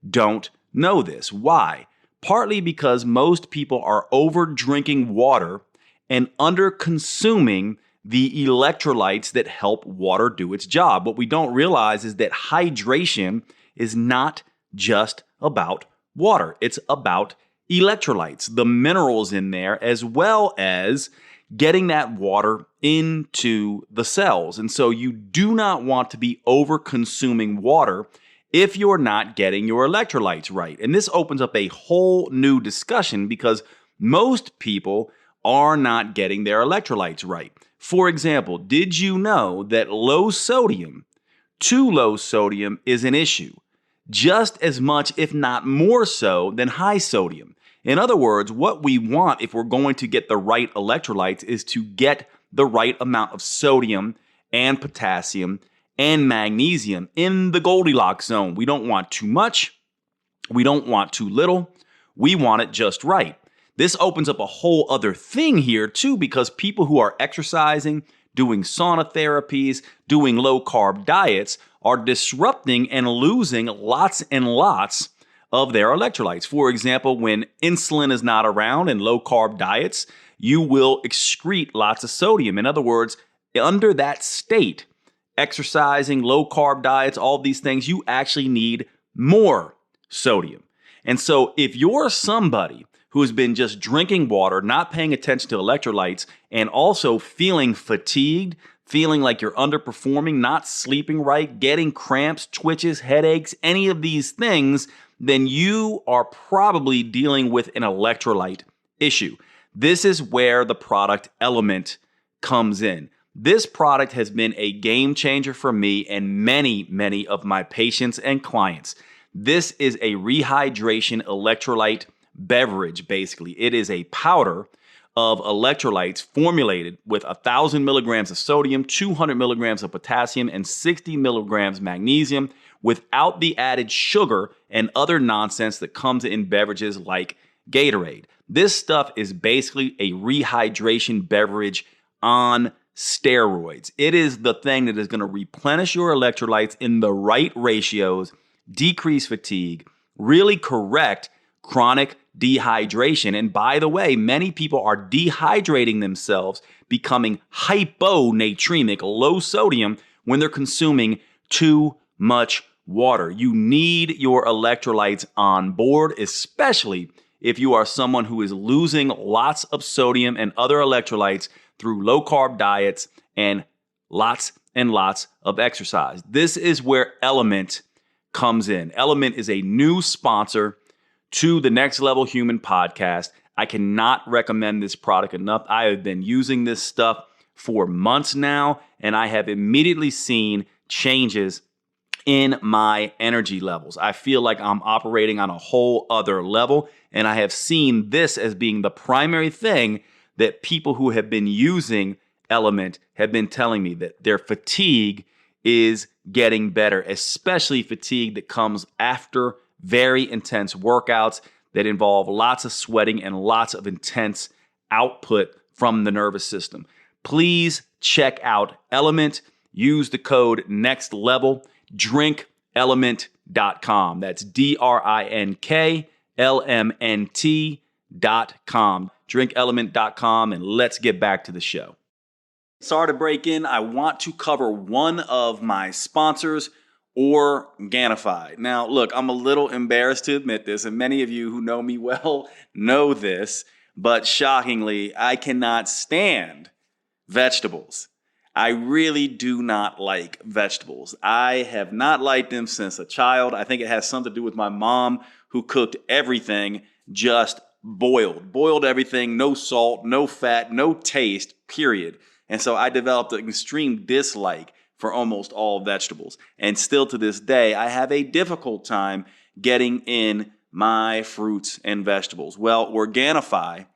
don't know this. Why? Partly because most people are over drinking water and under consuming the electrolytes that help water do its job. What we don't realize is that hydration is not just about water. It's about electrolytes, the minerals in there, as well as getting that water into the cells. And so you do not want to be over consuming water if you're not getting your electrolytes right. And this opens up a whole new discussion because most people are not getting their electrolytes right. For example, did you know that too low sodium is an issue? Just as much, if not more so, than high sodium. In other words, what we want if we're going to get the right electrolytes is to get the right amount of sodium and potassium and magnesium in the Goldilocks zone. We don't want too much. We don't want too little. We want it just right. This opens up a whole other thing here too, because people who are exercising, doing sauna therapies, doing low-carb diets are disrupting and losing lots and lots of their electrolytes. For example, when insulin is not around in low-carb diets, you will excrete lots of sodium. In other words, under that state, exercising, low-carb diets, all these things, you actually need more sodium. And so if you're somebody who has been just drinking water, not paying attention to electrolytes, and also feeling fatigued, feeling like you're underperforming, not sleeping right, getting cramps, twitches, headaches, any of these things, then you are probably dealing with an electrolyte issue. This is where the product Element comes in. This product has been a game changer for me and many, many of my patients and clients. This is a rehydration electrolyte beverage, basically. It is a powder of electrolytes formulated with 1,000 milligrams of sodium, 200 milligrams of potassium, and 60 milligrams magnesium without the added sugar and other nonsense that comes in beverages like Gatorade. This stuff is basically a rehydration beverage on steroids. It is the thing that is going to replenish your electrolytes in the right ratios, decrease fatigue, really correct chronic dehydration. And by the way, many people are dehydrating themselves, becoming hyponatremic, low sodium, when they're consuming too much water. You need your electrolytes on board, especially if you are someone who is losing lots of sodium and other electrolytes through low-carb diets and lots of exercise. This is where Element comes in. Element is a new sponsor to the Next Level Human podcast. I cannot recommend this product enough. I have been using this stuff for months now, and I have immediately seen changes in my energy levels. I feel like I'm operating on a whole other level, and I have seen this as being the primary thing that people who have been using Element have been telling me, that their fatigue is getting better, especially fatigue that comes after very intense workouts that involve lots of sweating and lots of intense output from the nervous system. Please check out Element. Use the code NEXTLEVEL. DrinkElement.com. That's DrinkElement.com. DrinkElement.com, and let's get back to the show. Sorry to break in. I want to cover one of my sponsors, Organifi. Now, look, I'm a little embarrassed to admit this, and many of you who know me well know this, but shockingly, I cannot stand vegetables. I really do not like vegetables. I have not liked them since a child. I think it has something to do with my mom, who cooked everything just boiled everything, no salt, no fat, no taste, period. And so I developed an extreme dislike for almost all vegetables. And still to this day, I have a difficult time getting in my fruits and vegetables. Well, Organifi,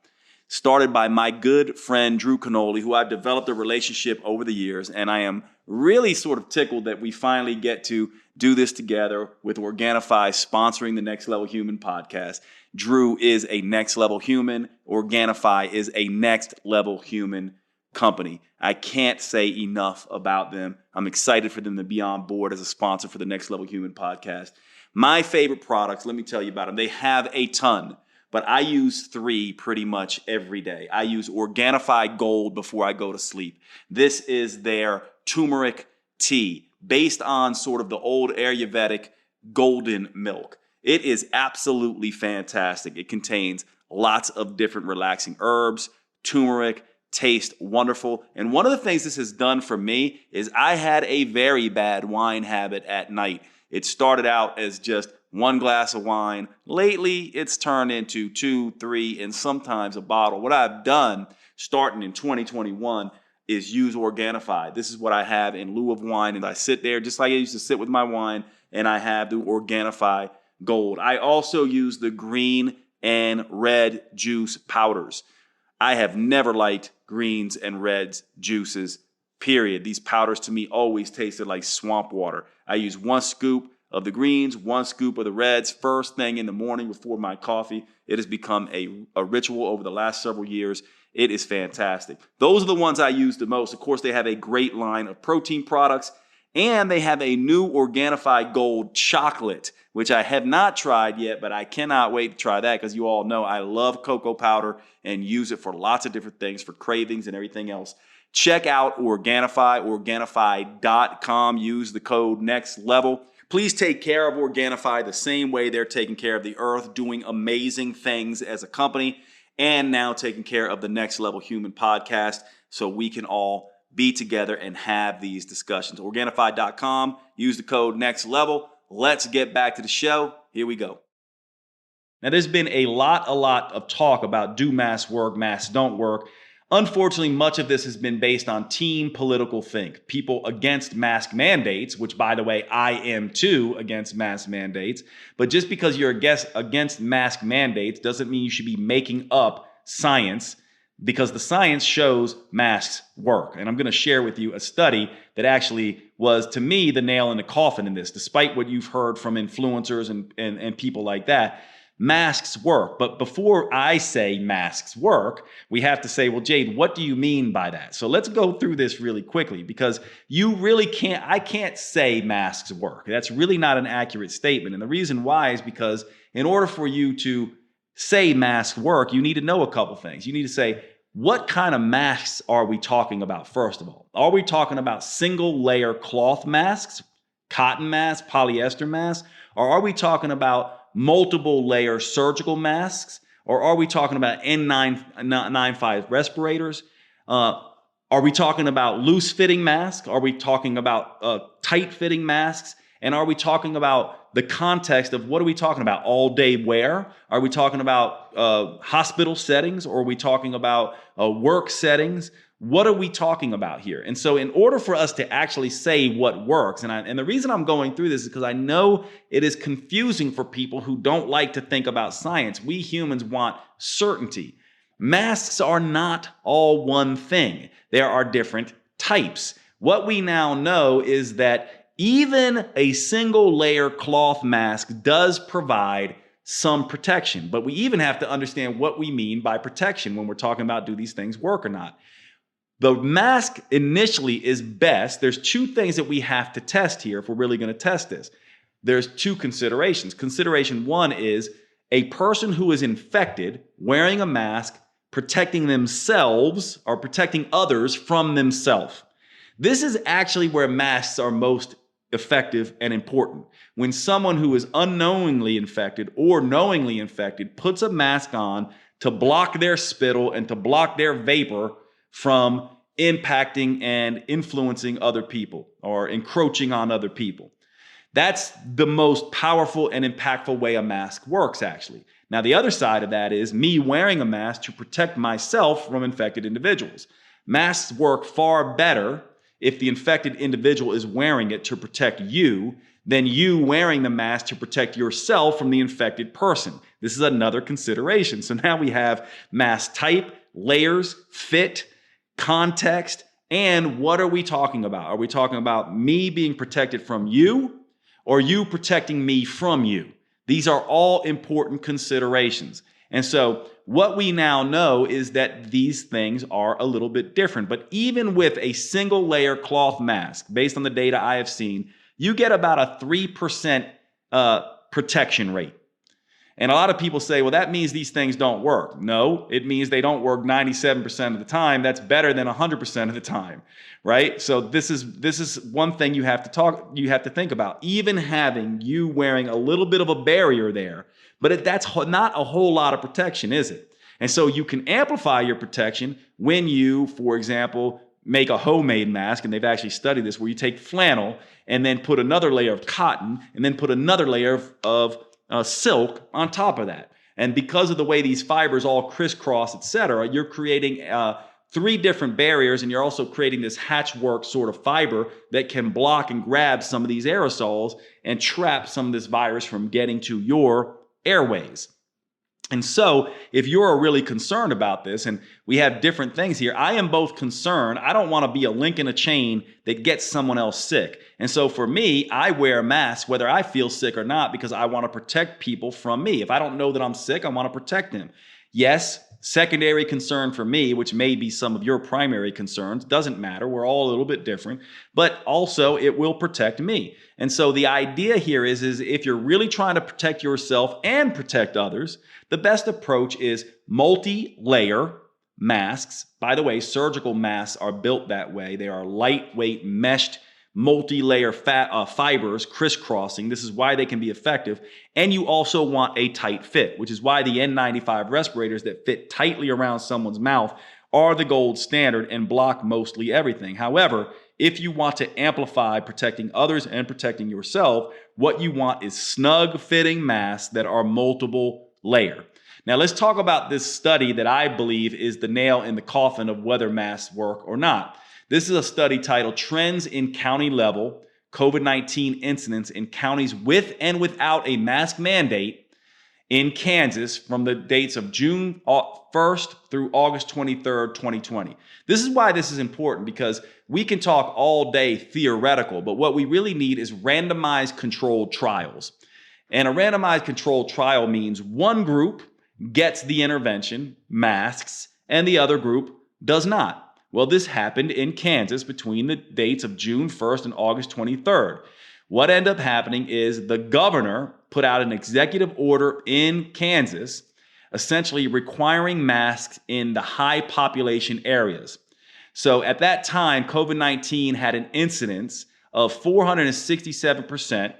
started by my good friend Drew Canoli, who I've developed a relationship over the years, and I am really sort of tickled that we finally get to do this together with Organifi sponsoring the Next Level Human podcast. Drew is a Next Level Human. Organifi is a Next Level Human company. I can't say enough about them. I'm excited for them to be on board as a sponsor for the Next Level Human podcast. My favorite products, let me tell you about them. They have a ton, but I use 3 pretty much every day. I use Organifi Gold before I go to sleep. This is their turmeric tea based on sort of the old Ayurvedic golden milk. It is absolutely fantastic. It contains lots of different relaxing herbs, turmeric, tastes wonderful. And one of the things this has done for me is I had a very bad wine habit at night. It started out as just 1 glass of wine. Lately, it's turned into 2, 3, and sometimes a bottle. What I've done starting in 2021 is use Organifi. This is what I have in lieu of wine. And I sit there just like I used to sit with my wine, and I have the Organifi Gold. I also use the green and red juice powders. I have never liked greens and reds juices, period. These powders to me always tasted like swamp water. I use 1 scoop of the greens, 1 scoop of the reds first thing in the morning before my coffee. It has become a ritual over the last several years. It is fantastic. Those are the ones I use the most. Of course, they have a great line of protein products, and they have a new Organifi Gold chocolate, which I have not tried yet, but I cannot wait to try that because you all know I love cocoa powder and use it for lots of different things, for cravings and everything else. Check out Organifi, Organifi.com. Use the code NEXTLEVEL. Please take care of Organifi the same way they're taking care of the earth, doing amazing things as a company, and now taking care of the Next Level Human podcast so we can all be together and have these discussions. Organifi.com. Use the code NEXTLEVEL. Let's get back to the show. Here we go. Now, there's been a lot of talk about do masks work, masks don't work. Unfortunately, much of this has been based on team political think. People against mask mandates, which, by the way, I am too against mask mandates. But just because you're against mask mandates doesn't mean you should be making up science because the science shows masks work. And I'm going to share with you a study that actually was, to me, the nail in the coffin in this, despite what you've heard from influencers and people like that. Masks work. But before I say masks work, we have to say, well, Jade, what do you mean by that? So let's go through this really quickly, because I can't say masks work. That's really not an accurate statement. And the reason why is because in order for you to say masks work, you need to know a couple things. You need to say, what kind of masks are we talking about, first of all? Are we talking about single layer cloth masks, cotton masks, polyester masks? Or are we talking about multiple layer surgical masks? Or are we talking about N95 respirators? Are we talking about loose fitting masks? Are we talking about tight fitting masks? And are we talking about the context of what are we talking about? All day wear? Are we talking about hospital settings? Or are we talking about work settings? What are we talking about here? And so in order for us to actually say what works, and the reason I'm going through this is because I know it is confusing for people who don't like to think about science. We humans want certainty. Masks are not all one thing. There are different types. What we now know is that even a single layer cloth mask does provide some protection, but we even have to understand what we mean by protection when we're talking about do these things work or not. The mask initially is best. There's two things that we have to test here if we're really going to test this. There's two considerations. Consideration one is a person who is infected wearing a mask, protecting themselves or protecting others from themselves. This is actually where masks are most effective and important. When someone who is unknowingly infected or knowingly infected puts a mask on to block their spittle and to block their vapor from impacting and influencing other people or encroaching on other people. That's the most powerful and impactful way a mask works, actually. Now, the other side of that is me wearing a mask to protect myself from infected individuals. Masks work far better if the infected individual is wearing it to protect you than you wearing the mask to protect yourself from the infected person. This is another consideration. So now we have mask type, layers, fit, context, and what are we talking about? Are we talking about me being protected from you or you protecting me from you? These are all important considerations. And so what we now know is that these things are a little bit different. But even with a single layer cloth mask, based on the data I have seen, you get about a 3% protection rate. And a lot of people say, well, that means these things don't work. No, it means they don't work 97% of the time. That's better than 100% of the time, right? So this is one thing you have to think about. Even having you wearing a little bit of a barrier there, but that's not a whole lot of protection, is it? And so you can amplify your protection when you, for example, make a homemade mask, and they've actually studied this, where you take flannel and then put another layer of cotton and then put another layer of silk on top of that. And because of the way these fibers all crisscross, etc., you're creating 3 different barriers, and you're also creating this hatchwork sort of fiber that can block and grab some of these aerosols and trap some of this virus from getting to your airways. And so if you're really concerned about this, and we have different things here, I am both concerned. I don't want to be a link in a chain that gets someone else sick. And so for me, I wear a mask whether I feel sick or not, because I want to protect people from me. If I don't know that I'm sick, I want to protect them. Yes, secondary concern for me, which may be some of your primary concerns, doesn't matter. We're all a little bit different, but also it will protect me. And so the idea here is if you're really trying to protect yourself and protect others, the best approach is multi-layer masks. By the way, surgical masks are built that way. They are lightweight, meshed, multi-layer fibers crisscrossing. This is why they can be effective. And you also want a tight fit, which is why the N95 respirators that fit tightly around someone's mouth are the gold standard and block mostly everything. However, if you want to amplify protecting others and protecting yourself, what you want is snug fitting masks that are multiple layer. Now let's talk about this study that I believe is the nail in the coffin of whether masks work or not. This is a study titled Trends in County Level COVID-19 Incidents in Counties with and Without a Mask Mandate in Kansas from the dates of June 1st through August 23rd, 2020. This is why this is important, because we can talk all day theoretical, but what we really need is randomized controlled trials. And a randomized controlled trial means one group gets the intervention, masks, and the other group does not. Well, this happened in Kansas between the dates of June 1st and August 23rd. What ended up happening is the governor put out an executive order in Kansas, essentially requiring masks in the high population areas. So at that time, COVID-19 had an incidence of 467%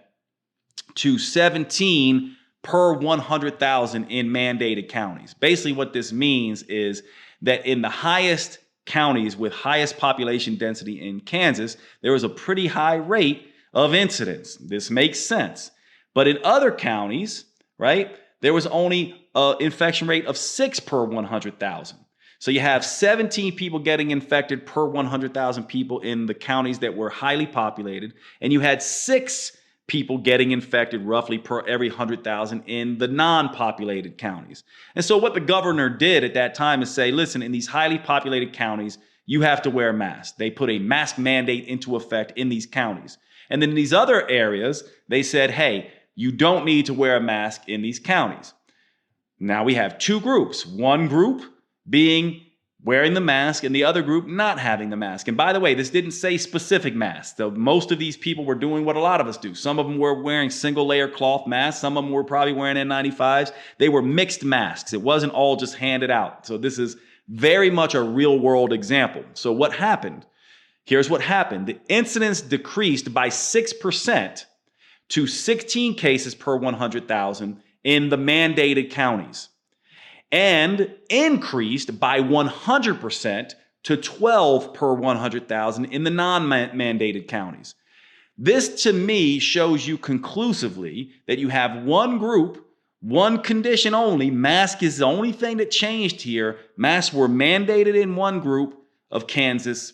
to 17 per 100,000 in mandated counties. Basically, what this means is that in the highest counties with highest population density in Kansas, there was a pretty high rate of incidence. This makes sense. But in other counties, right, there was only an infection rate of 6 per 100,000. So you have 17 people getting infected per 100,000 people in the counties that were highly populated, and you had 6 people getting infected roughly per every 100,000 in the non-populated counties. And so what the governor did at that time is say, listen, in these highly populated counties, you have to wear masks. They put a mask mandate into effect in these counties. And then in these other areas, they said, hey, you don't need to wear a mask in these counties. Now we have two groups, one group being wearing the mask and the other group not having the mask. And by the way, this didn't say specific masks. So most of these people were doing what a lot of us do. Some of them were wearing single layer cloth masks. Some of them were probably wearing N95s. They were mixed masks. It wasn't all just handed out. So this is very much a real world example. So what happened? Here's what happened. The incidence decreased by 6% to 16 cases per 100,000 in the mandated counties, and increased by 100% to 12 per 100,000 in the non-mandated counties. This to me shows you conclusively that you have one group, one condition only. Mask is the only thing that changed here. Masks were mandated in one group of Kansas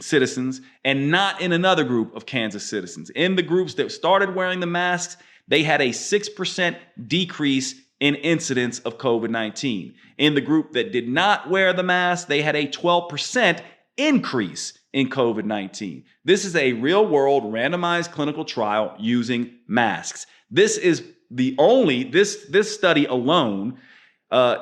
citizens and not in another group of Kansas citizens. In the groups that started wearing the masks, they had a 6% decrease in incidence of COVID-19. In the group that did not wear the mask, they had a 12% increase in COVID-19. This is a real world randomized clinical trial using masks. This is the only, this study alone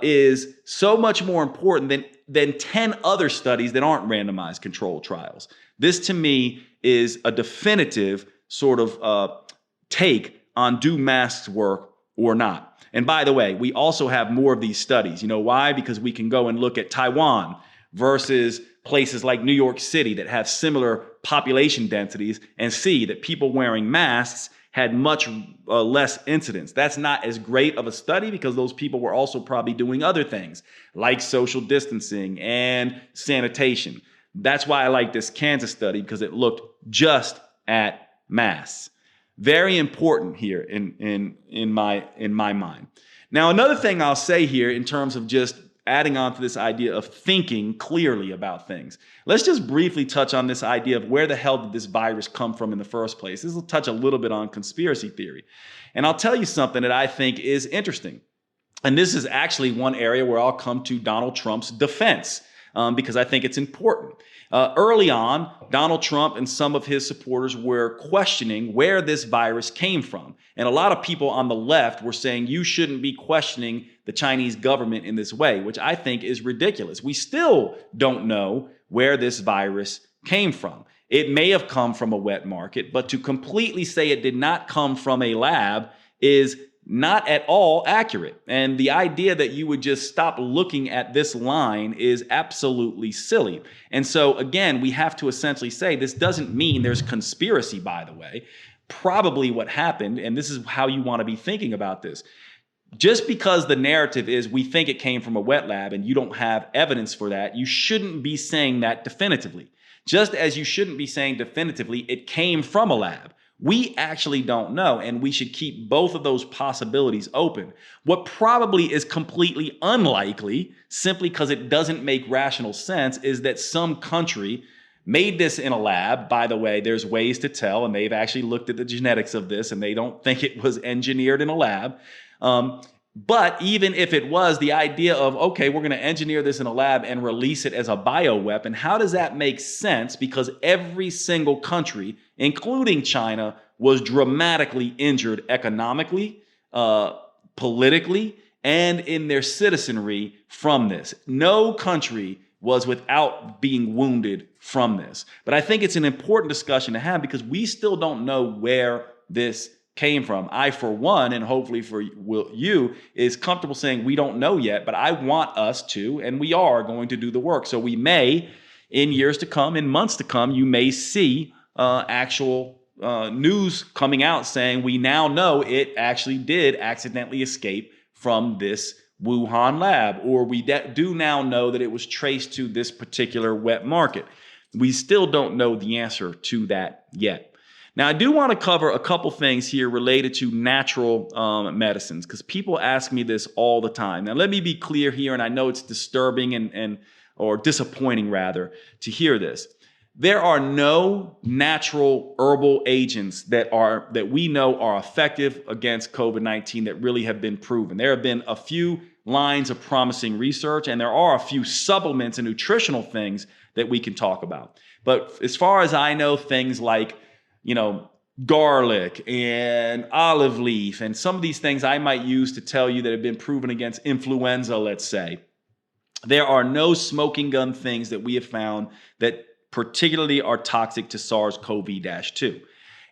is so much more important than 10 other studies that aren't randomized controlled trials. This to me is a definitive sort of take on do masks work or not. And by the way, we also have more of these studies. You know why? Because we can go and look at Taiwan versus places like New York City that have similar population densities and see that people wearing masks had much less incidence. That's not as great of a study because those people were also probably doing other things like social distancing and sanitation. That's why I like this Kansas study, because it looked just at masks. Very important here in my mind. Now, another thing I'll say here in terms of just adding on to this idea of thinking clearly about things. Let's just briefly touch on this idea of where the hell did this virus come from in the first place. This will touch a little bit on conspiracy theory. And I'll tell you something that I think is interesting. And this is actually one area where I'll come to Donald Trump's defense because I think it's important. Early on, Donald Trump and some of his supporters were questioning where this virus came from. And a lot of people on the left were saying you shouldn't be questioning the Chinese government in this way, which I think is ridiculous. We still don't know where this virus came from. It may have come from a wet market, but to completely say it did not come from a lab is not at all accurate. And the idea that you would just stop looking at this line is absolutely silly. And so again, we have to essentially say this doesn't mean there's conspiracy, by the way. Probably what happened, and this is how you want to be thinking about this. Just because the narrative is we think it came from a wet lab and you don't have evidence for that, you shouldn't be saying that definitively. Just as you shouldn't be saying definitively it came from a lab. We actually don't know, and we should keep both of those possibilities open. What probably is completely unlikely, simply because it doesn't make rational sense, is that some country made this in a lab. By the way, there's ways to tell, and they've actually looked at the genetics of this, and they don't think it was engineered in a lab. But even if it was, the idea of, okay, we're going to engineer this in a lab and release it as a bioweapon, how does that make sense? Because every single country, including China, was dramatically injured economically, politically, and in their citizenry from this. No country was without being wounded from this. But I think it's an important discussion to have because we still don't know where this came from. I, for one, and hopefully for you, is comfortable saying we don't know yet, but I want us to, and we are going to do the work. So we may, in years to come, in months to come, you may see actual news coming out saying we now know it actually did accidentally escape from this Wuhan lab, or we do now know that it was traced to this particular wet market. We still don't know the answer to that yet. Now, I do want to cover a couple things here related to natural medicines, because people ask me this all the time. Now, let me be clear here, and I know it's disturbing or disappointing rather to hear this. There are no natural herbal agents that we know are effective against COVID-19 that really have been proven. There have been a few lines of promising research, and there are a few supplements and nutritional things that we can talk about. But as far as I know, things like garlic and olive leaf and some of these things I might use to tell you that have been proven against influenza, let's say. There are no smoking gun things that we have found that particularly are toxic to SARS-CoV-2.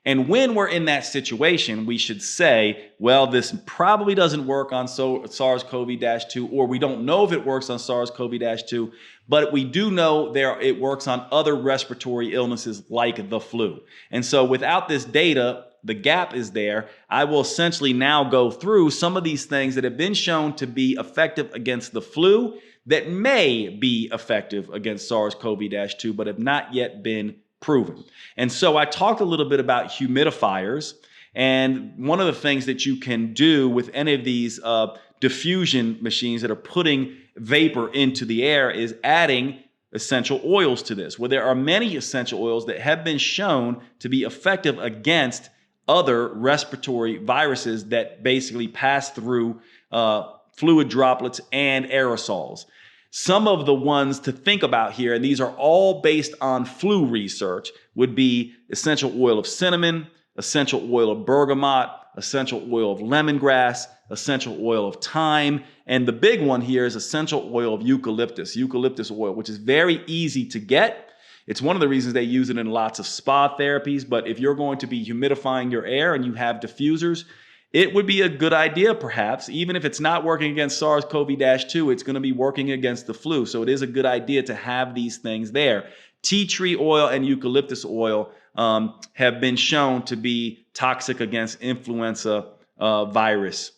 And when we're in that situation, we should say, well, this probably doesn't work on SARS-CoV-2, or we don't know if it works on SARS-CoV-2, but we do know it works on other respiratory illnesses like the flu. And so without this data, the gap is there. I will essentially now go through some of these things that have been shown to be effective against the flu that may be effective against SARS-CoV-2, but have not yet been proven. And so I talked a little bit about humidifiers, and one of the things that you can do with any of these diffusion machines that are putting vapor into the air is adding essential oils to this, where there are many essential oils that have been shown to be effective against other respiratory viruses that basically pass through fluid droplets and aerosols. Some of the ones to think about here, and these are all based on flu research, would be essential oil of cinnamon, essential oil of bergamot, essential oil of lemongrass, essential oil of thyme, and the big one here is essential oil of eucalyptus oil, which is very easy to get. It's one of the reasons they use it in lots of spa therapies, but if you're going to be humidifying your air and you have diffusers, it would be a good idea, perhaps, even if it's not working against SARS-CoV-2, it's going to be working against the flu. So it is a good idea to have these things there. Tea tree oil and eucalyptus oil have been shown to be toxic against influenza virus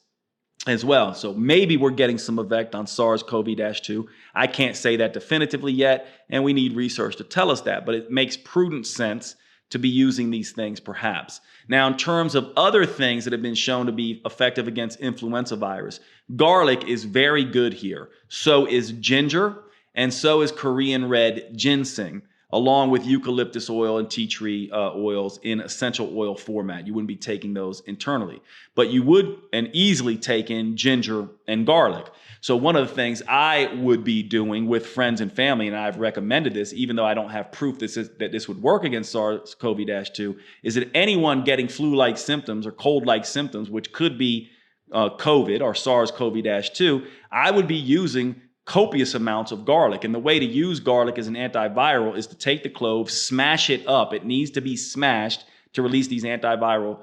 as well. So maybe we're getting some effect on SARS-CoV-2. I can't say that definitively yet, and we need research to tell us that, but it makes prudent sense to be using these things perhaps. Now, in terms of other things that have been shown to be effective against influenza virus, garlic is very good here. So is ginger, and so is Korean red ginseng, along with eucalyptus oil and tea tree oils in essential oil format. You wouldn't be taking those internally, but you would and easily take in ginger and garlic. So one of the things I would be doing with friends and family, and I've recommended this, even though I don't have proof that this would work against SARS-CoV-2, is that anyone getting flu-like symptoms or cold-like symptoms, which could be COVID or SARS-CoV-2, I would be using copious amounts of garlic. And the way to use garlic as an antiviral is to take the clove, smash it up. It needs to be smashed to release these antiviral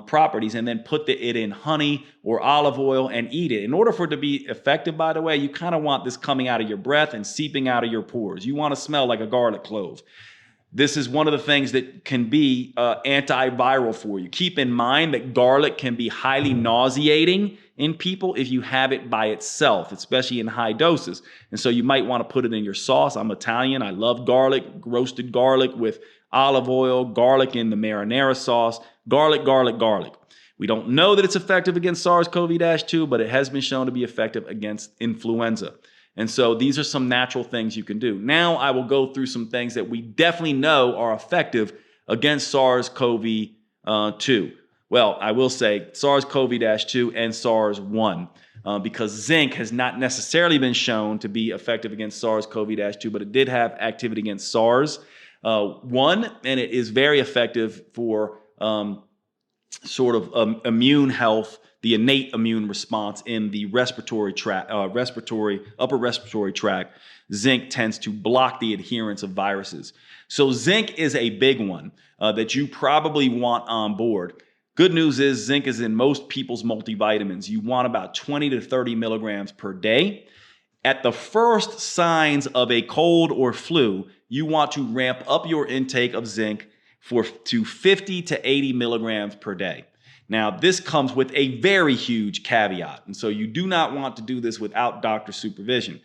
properties, and then put it in honey or olive oil and eat it. In order for it to be effective, by the way, you kind of want this coming out of your breath and seeping out of your pores. You want to smell like a garlic clove. This is one of the things that can be antiviral for you. Keep in mind that garlic can be highly nauseating in people if you have it by itself, especially in high doses. And so you might want to put it in your sauce. I'm Italian. I love garlic, roasted garlic with olive oil, garlic in the marinara sauce, garlic. We don't know that it's effective against SARS-CoV-2, but it has been shown to be effective against influenza. And so these are some natural things you can do. Now I will go through some things that we definitely know are effective against SARS-CoV-2. Well, I will say SARS-CoV-2 and SARS-1. Because zinc has not necessarily been shown to be effective against SARS-CoV-2, but it did have activity against SARS-1, and it is very effective for immune health, the innate immune response in the respiratory tract, upper respiratory tract. Zinc tends to block the adherence of viruses. So zinc is a big one that you probably want on board. Good news is zinc is in most people's multivitamins. You want about 20 to 30 milligrams per day. At the first signs of a cold or flu, you want to ramp up your intake of zinc to 50 to 80 milligrams per day. Now, this comes with a very huge caveat, and so you do not want to do this without doctor supervision.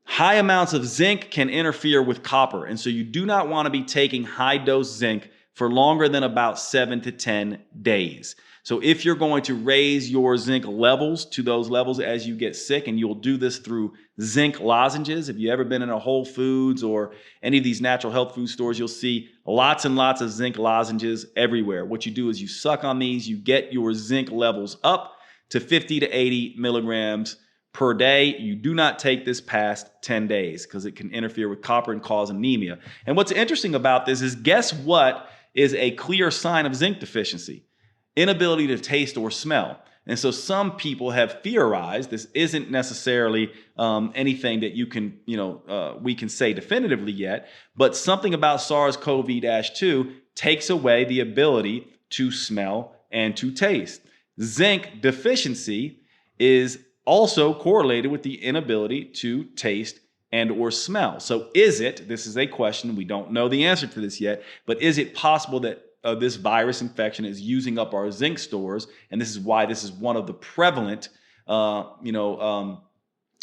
High amounts of zinc can interfere with copper, and so you do not want to be taking high-dose zinc for longer than about 7 to 10 days. So if you're going to raise your zinc levels to those levels as you get sick, and you'll do this through zinc lozenges. If you've ever been in a Whole Foods or any of these natural health food stores, you'll see lots and lots of zinc lozenges everywhere. What you do is you suck on these, you get your zinc levels up to 50 to 80 milligrams per day. You do not take this past 10 days because it can interfere with copper and cause anemia. And what's interesting about this is, guess what is a clear sign of zinc deficiency? Inability to taste or smell. And so some people have theorized, this isn't necessarily anything that you can, we can say definitively yet, but something about SARS-CoV-2 takes away the ability to smell and to taste. Zinc deficiency is also correlated with the inability to taste and or smell. So this is a question, we don't know the answer to this yet, but is it possible that this virus infection is using up our zinc stores? And this is why this is one of the prevalent,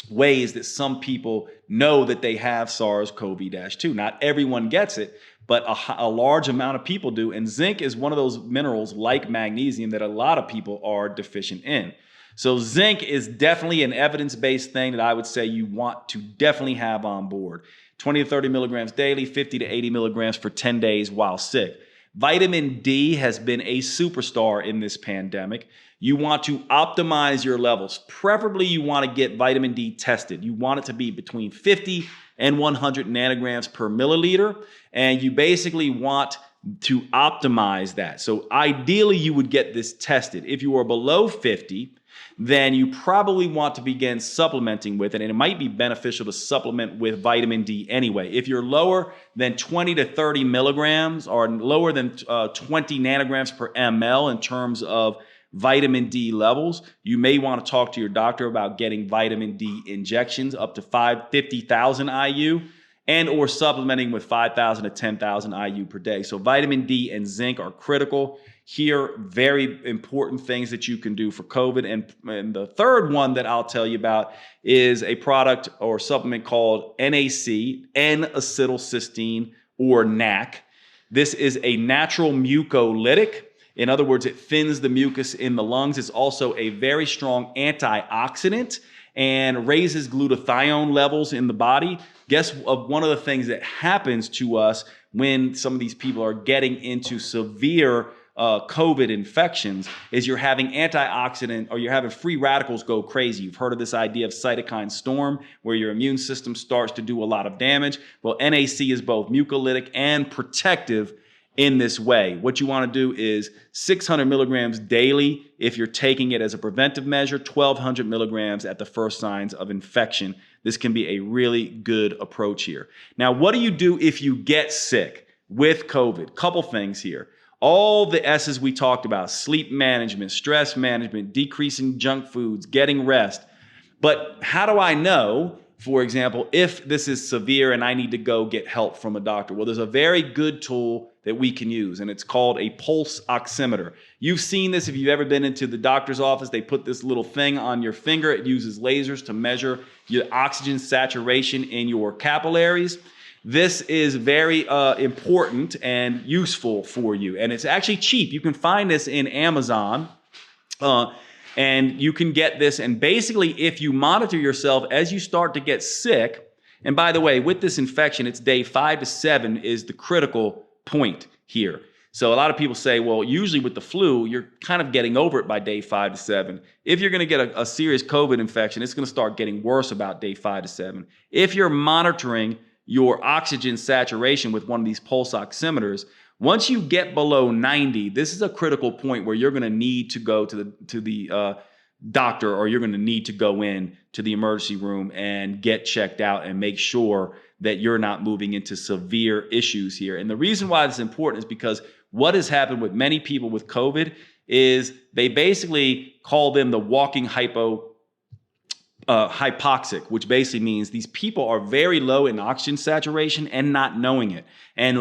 ways that some people know that they have SARS-CoV-2. Not everyone gets it, but a large amount of people do. And zinc is one of those minerals like magnesium that a lot of people are deficient in. So zinc is definitely an evidence-based thing that I would say you want to definitely have on board. 20 to 30 milligrams daily, 50 to 80 milligrams for 10 days while sick. Vitamin D has been a superstar in this pandemic. You want to optimize your levels. Preferably, you want to get vitamin D tested. You want it to be between 50 and 100 nanograms per milliliter, and you basically want to optimize that. So ideally, you would get this tested. If you are below 50, then you probably want to begin supplementing with it. And it might be beneficial to supplement with vitamin D anyway. If you're lower than 20 to 30 milligrams or lower than 20 nanograms per ml in terms of vitamin D levels, you may want to talk to your doctor about getting vitamin D injections up to 50,000 IU and or supplementing with 5,000 to 10,000 IU per day. So vitamin D and zinc are critical. Here, very important things that you can do for COVID. And the third one that I'll tell you about is a product or supplement called NAC, N-acetylcysteine, or NAC. This is a natural mucolytic. In other words, it thins the mucus in the lungs. It's also a very strong antioxidant and raises glutathione levels in the body. Guess one of the things that happens to us when some of these people are getting into severe COVID infections is you're having antioxidant or you're having free radicals go crazy. You've heard of this idea of cytokine storm where your immune system starts to do a lot of damage. Well, NAC is both mucolytic and protective in this way. What you want to do is 600 milligrams daily if you're taking it as a preventive measure, 1,200 milligrams at the first signs of infection. This can be a really good approach here. Now, what do you do if you get sick with COVID? Couple things here. All the S's we talked about: sleep management, stress management, decreasing junk foods, getting rest. But how do I know, for example, if this is severe and I need to go get help from a doctor? Well, there's a very good tool that we can use, and it's called a pulse oximeter. You've seen this if you've ever been into the doctor's office. They put this little thing on your finger. It uses lasers to measure your oxygen saturation in your capillaries. This is very important and useful for you, and it's actually cheap. You can find this in Amazon, and you can get this. And basically, if you monitor yourself as you start to get sick, and by the way, with this infection, it's day 5 to 7 is the critical point here. So a lot of people say, well, usually with the flu, you're kind of getting over it by day 5 to 7. If you're going to get a serious COVID infection, it's going to start getting worse about day 5 to 7. If you're monitoring your oxygen saturation with one of these pulse oximeters, once you get below 90, this is a critical point where you're going to need to go to the doctor, or you're going to need to go in to the emergency room and get checked out and make sure that you're not moving into severe issues here. And the reason why this is important is because what has happened with many people with COVID is they basically call them the walking hypoxic, which basically means these people are very low in oxygen saturation and not knowing it. And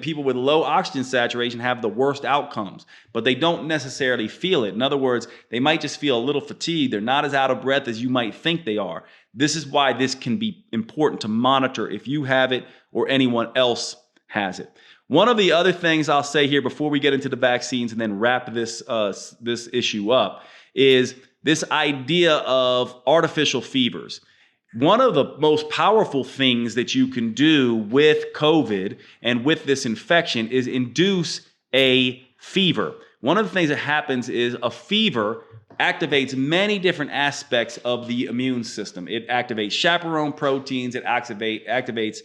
people with low oxygen saturation have the worst outcomes, but they don't necessarily feel it. In other words, they might just feel a little fatigued. They're not as out of breath as you might think they are. This is why this can be important to monitor if you have it or anyone else has it. One of the other things I'll say here before we get into the vaccines and then wrap this issue up is this idea of artificial fevers. One of the most powerful things that you can do with COVID and with this infection is induce a fever. One of the things that happens is a fever activates many different aspects of the immune system. It activates chaperone proteins. It activates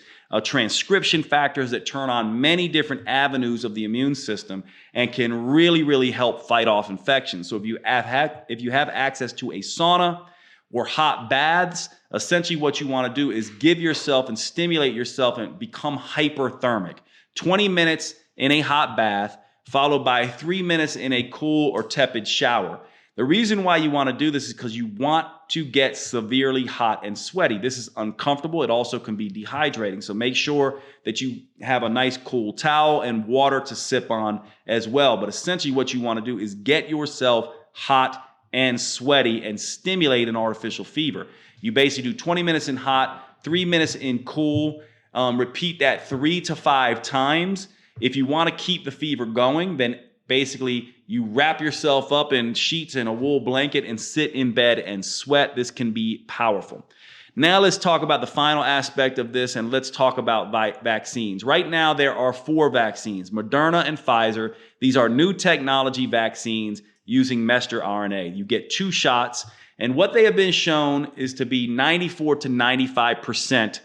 transcription factors that turn on many different avenues of the immune system and can really, really help fight off infections. So if you have access to a sauna or hot baths, essentially what you want to do is give yourself and stimulate yourself and become hyperthermic. 20 minutes in a hot bath, followed by 3 minutes in a cool or tepid shower. The reason why you want to do this is because you want to get severely hot and sweaty. This is uncomfortable. It also can be dehydrating. So make sure that you have a nice cool towel and water to sip on as well. But essentially what you want to do is get yourself hot and sweaty and stimulate an artificial fever. You basically do 20 minutes in hot, 3 minutes in cool. Repeat that 3 to 5 times. If you want to keep the fever going, then basically you wrap yourself up in sheets and a wool blanket and sit in bed and sweat. This can be powerful. Now let's talk about the final aspect of this, and let's talk about vaccines. Right now there are 4 vaccines, Moderna and Pfizer. These are new technology vaccines using messenger RNA. You get 2 shots, and what they have been shown is to be 94 to 95%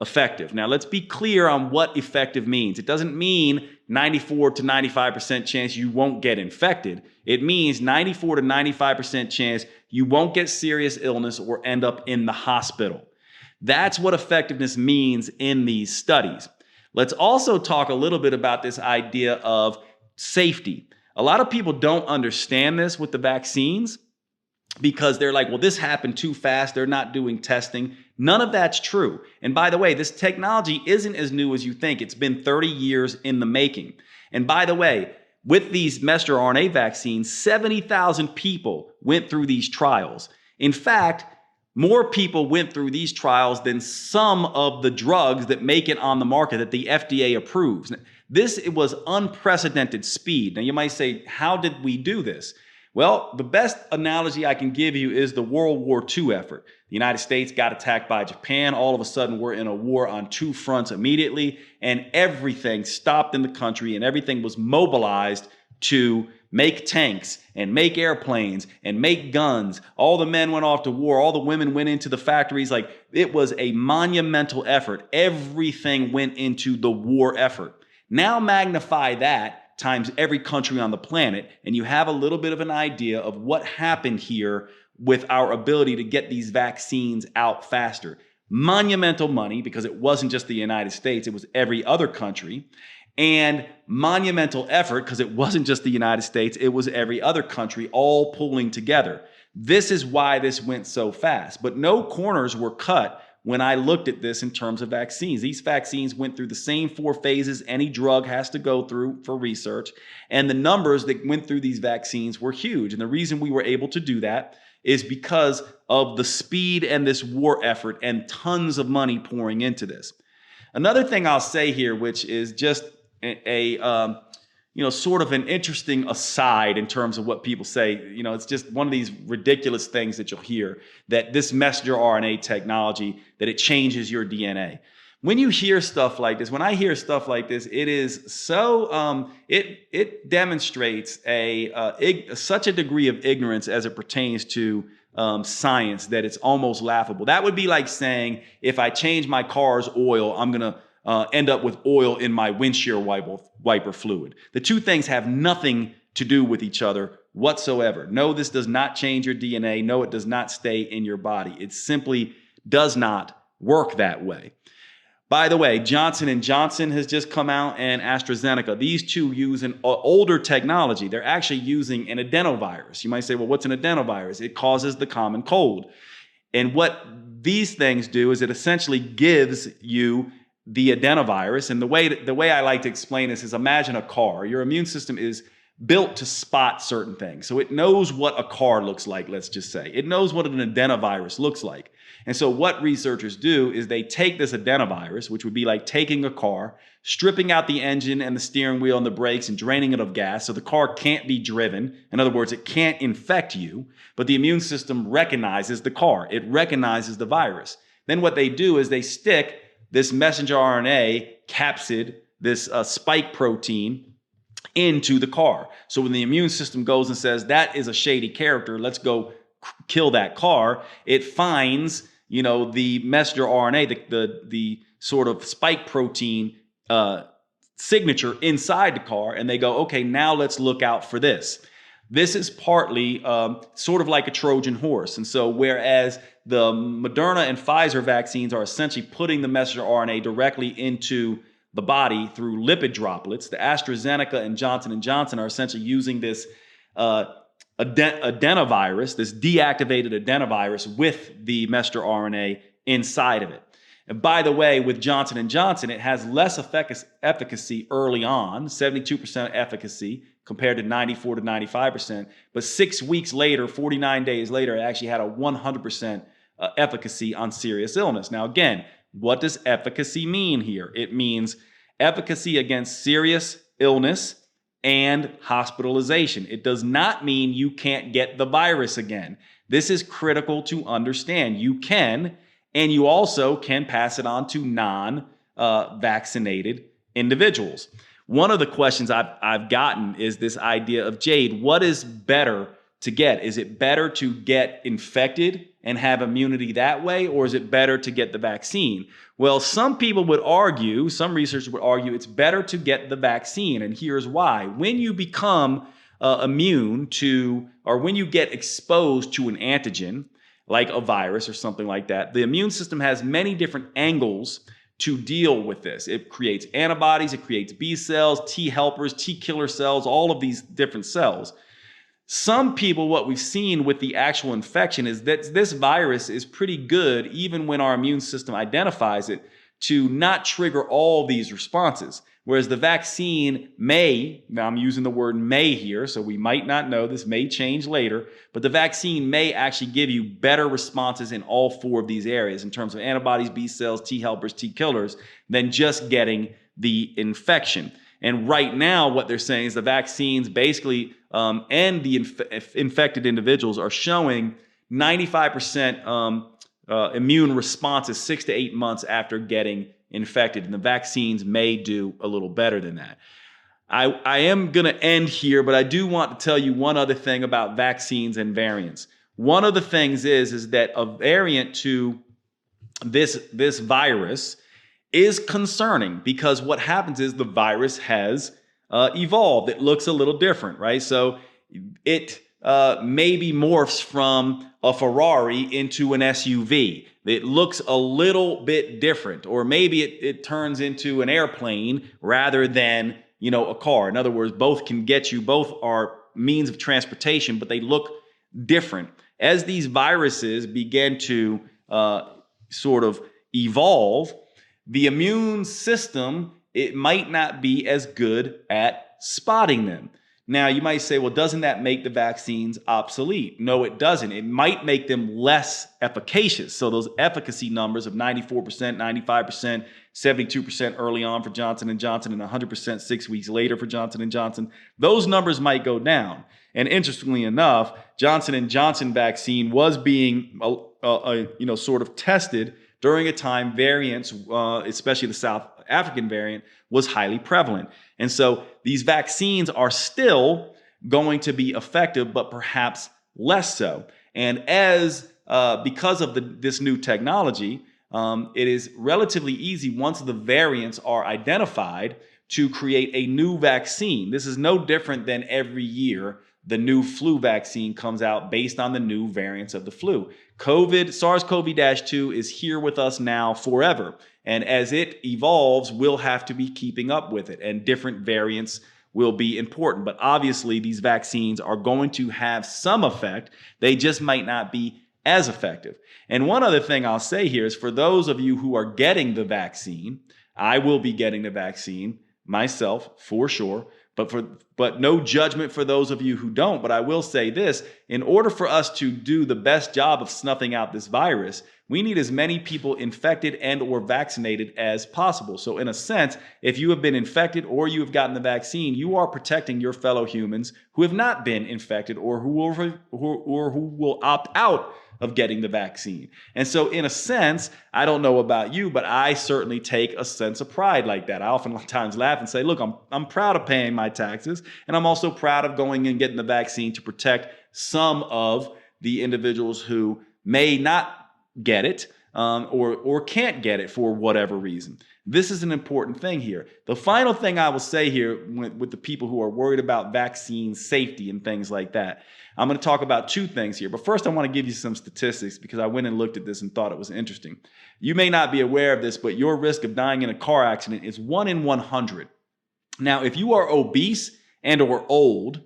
effective. Now let's be clear on what effective means. It doesn't mean 94 to 95% chance you won't get infected. It means 94 to 95% chance you won't get serious illness or end up in the hospital. That's what effectiveness means in these studies. Let's also talk a little bit about this idea of safety. A lot of people don't understand this with the vaccines because they're like, well, this happened too fast. They're not doing testing. None of that's true. And by the way, this technology isn't as new as you think. It's been 30 years in the making. And by the way, with these messenger RNA vaccines, 70,000 people went through these trials. In fact, more people went through these trials than some of the drugs that make it on the market that the FDA approves. It was unprecedented speed. Now you might say, how did we do this? Well, the best analogy I can give you is the World War II effort. The United States got attacked by Japan. All of a sudden, we're in a war on 2 fronts immediately, and everything stopped in the country, and everything was mobilized to make tanks and make airplanes and make guns. All the men went off to war. All the women went into the factories. Like, it was a monumental effort. Everything went into the war effort. Now magnify that times every country on the planet, and you have a little bit of an idea of what happened here with our ability to get these vaccines out faster. Monumental money, because it wasn't just the United States, it was every other country, and monumental effort, because it wasn't just the United States, it was every other country all pulling together. This is why this went so fast, but no corners were cut when I looked at this in terms of vaccines. These vaccines went through the same 4 phases any drug has to go through for research. And the numbers that went through these vaccines were huge. And the reason we were able to do that is because of the speed and this war effort and tons of money pouring into this. Another thing I'll say here, which is just sort of an interesting aside in terms of what people say. It's just one of these ridiculous things that you'll hear, that this messenger RNA technology, that it changes your DNA. when you hear stuff like this, when I hear stuff like this, it is so it demonstrates such a degree of ignorance as it pertains to science that it's almost laughable. That would be like saying, if I change my car's oil, I'm gonna end up with oil in my windshield wiper fluid. The two things have nothing to do with each other whatsoever. No, this does not change your DNA. No, it does not stay in your body. It simply does not work that way. By the way, Johnson & Johnson has just come out, and AstraZeneca. These two use an older technology. They're actually using an adenovirus. You might say, well, what's an adenovirus? It causes the common cold. And what these things do is it essentially gives you the adenovirus. And the way I like to explain this is, imagine a car. Your immune system is built to spot certain things. So it knows what a car looks like, let's just say. It knows what an adenovirus looks like. And so what researchers do is they take this adenovirus, which would be like taking a car, stripping out the engine and the steering wheel and the brakes and draining it of gas so the car can't be driven. In other words, it can't infect you, but the immune system recognizes the car. It recognizes the virus. Then what they do is they stick this messenger RNA capsid, this spike protein, into the car. So when the immune system goes and says, that is a shady character, let's go kill that car, it finds, the messenger RNA, the sort of spike protein signature inside the car, and they go, okay, now let's look out for this. This is partly sort of like a Trojan horse. And so whereas the Moderna and Pfizer vaccines are essentially putting the messenger RNA directly into the body through lipid droplets, the AstraZeneca and Johnson & Johnson are essentially using this adenovirus, this deactivated adenovirus with the messenger RNA inside of it. And by the way, with Johnson & Johnson, it has less efficacy early on, 72% efficacy compared to 94 to 95%. But 6 weeks later, 49 days later, it actually had a 100% efficacy on serious illness. Now, again, what does efficacy mean here? It means efficacy against serious illness and hospitalization. It does not mean you can't get the virus again. This is critical to understand. You can, and you also can pass it on to non-vaccinated individuals. One of the questions I've gotten is this idea of, Jade, what is better to get? Is it better to get infected and have immunity that way, or is it better to get the vaccine? Well, some people would argue, some researchers would argue, it's better to get the vaccine, and here's why. When you become immune to, or when you get exposed to an antigen, like a virus or something like that, the immune system has many different angles to deal with this. It creates antibodies, it creates B cells, T helpers, T killer cells, all of these different cells. Some people, what we've seen with the actual infection is that this virus is pretty good, even when our immune system identifies it, to not trigger all these responses. Whereas the vaccine may, now I'm using the word may here, so we might not know, this may change later, but the vaccine may actually give you better responses in all four of these areas in terms of antibodies, B cells, T helpers, T killers, than just getting the infection. And right now, what they're saying is the vaccines basically and the infected individuals are showing 95% immune responses 6 to 8 months after getting infected. And the vaccines may do a little better than that. I am going to end here, but I do want to tell you one other thing about vaccines and variants. One of the things is that a variant to this virus is concerning, because what happens is the virus has evolved. It looks a little different, right? So it maybe morphs from a Ferrari into an SUV. It looks a little bit different, or maybe it turns into an airplane rather than, a car. In other words, both are means of transportation, but they look different. As these viruses begin to sort of evolve, the immune system, it might not be as good at spotting them. Now, you might say, well, doesn't that make the vaccines obsolete? No, it doesn't. It might make them less efficacious. So those efficacy numbers of 94%, 95%, 72% early on for Johnson & Johnson and 100% 6 weeks later for Johnson & Johnson, those numbers might go down. And interestingly enough, Johnson & Johnson vaccine was being, sort of tested during a time variants, especially the South African variant, was highly prevalent. And so these vaccines are still going to be effective, but perhaps less so. And because of this new technology, it is relatively easy once the variants are identified to create a new vaccine. This is no different than every year the new flu vaccine comes out based on the new variants of the flu. SARS-CoV-2 is here with us now forever. And as it evolves, we'll have to be keeping up with it, and different variants will be important. But obviously, these vaccines are going to have some effect. They just might not be as effective. And one other thing I'll say here is, for those of you who are getting the vaccine, I will be getting the vaccine myself for sure, but no judgment for those of you who don't. But I will say this: in order for us to do the best job of snuffing out this virus, we need as many people infected and or vaccinated as possible. So in a sense, if you have been infected or you have gotten the vaccine, you are protecting your fellow humans who have not been infected or who will opt out of getting the vaccine. And so in a sense, I don't know about you, but I certainly take a sense of pride like that. I oftentimes laugh and say, look, I'm proud of paying my taxes, and I'm also proud of going and getting the vaccine to protect some of the individuals who may not get it or can't get it for whatever reason. This is an important thing here. The final thing I will say here with the people who are worried about vaccine safety and things like that, I'm going to talk about two things here. But first, I want to give you some statistics because I went and looked at this and thought it was interesting. You may not be aware of this, but your risk of dying in a car accident is 1 in 100. Now, if you are obese and or old,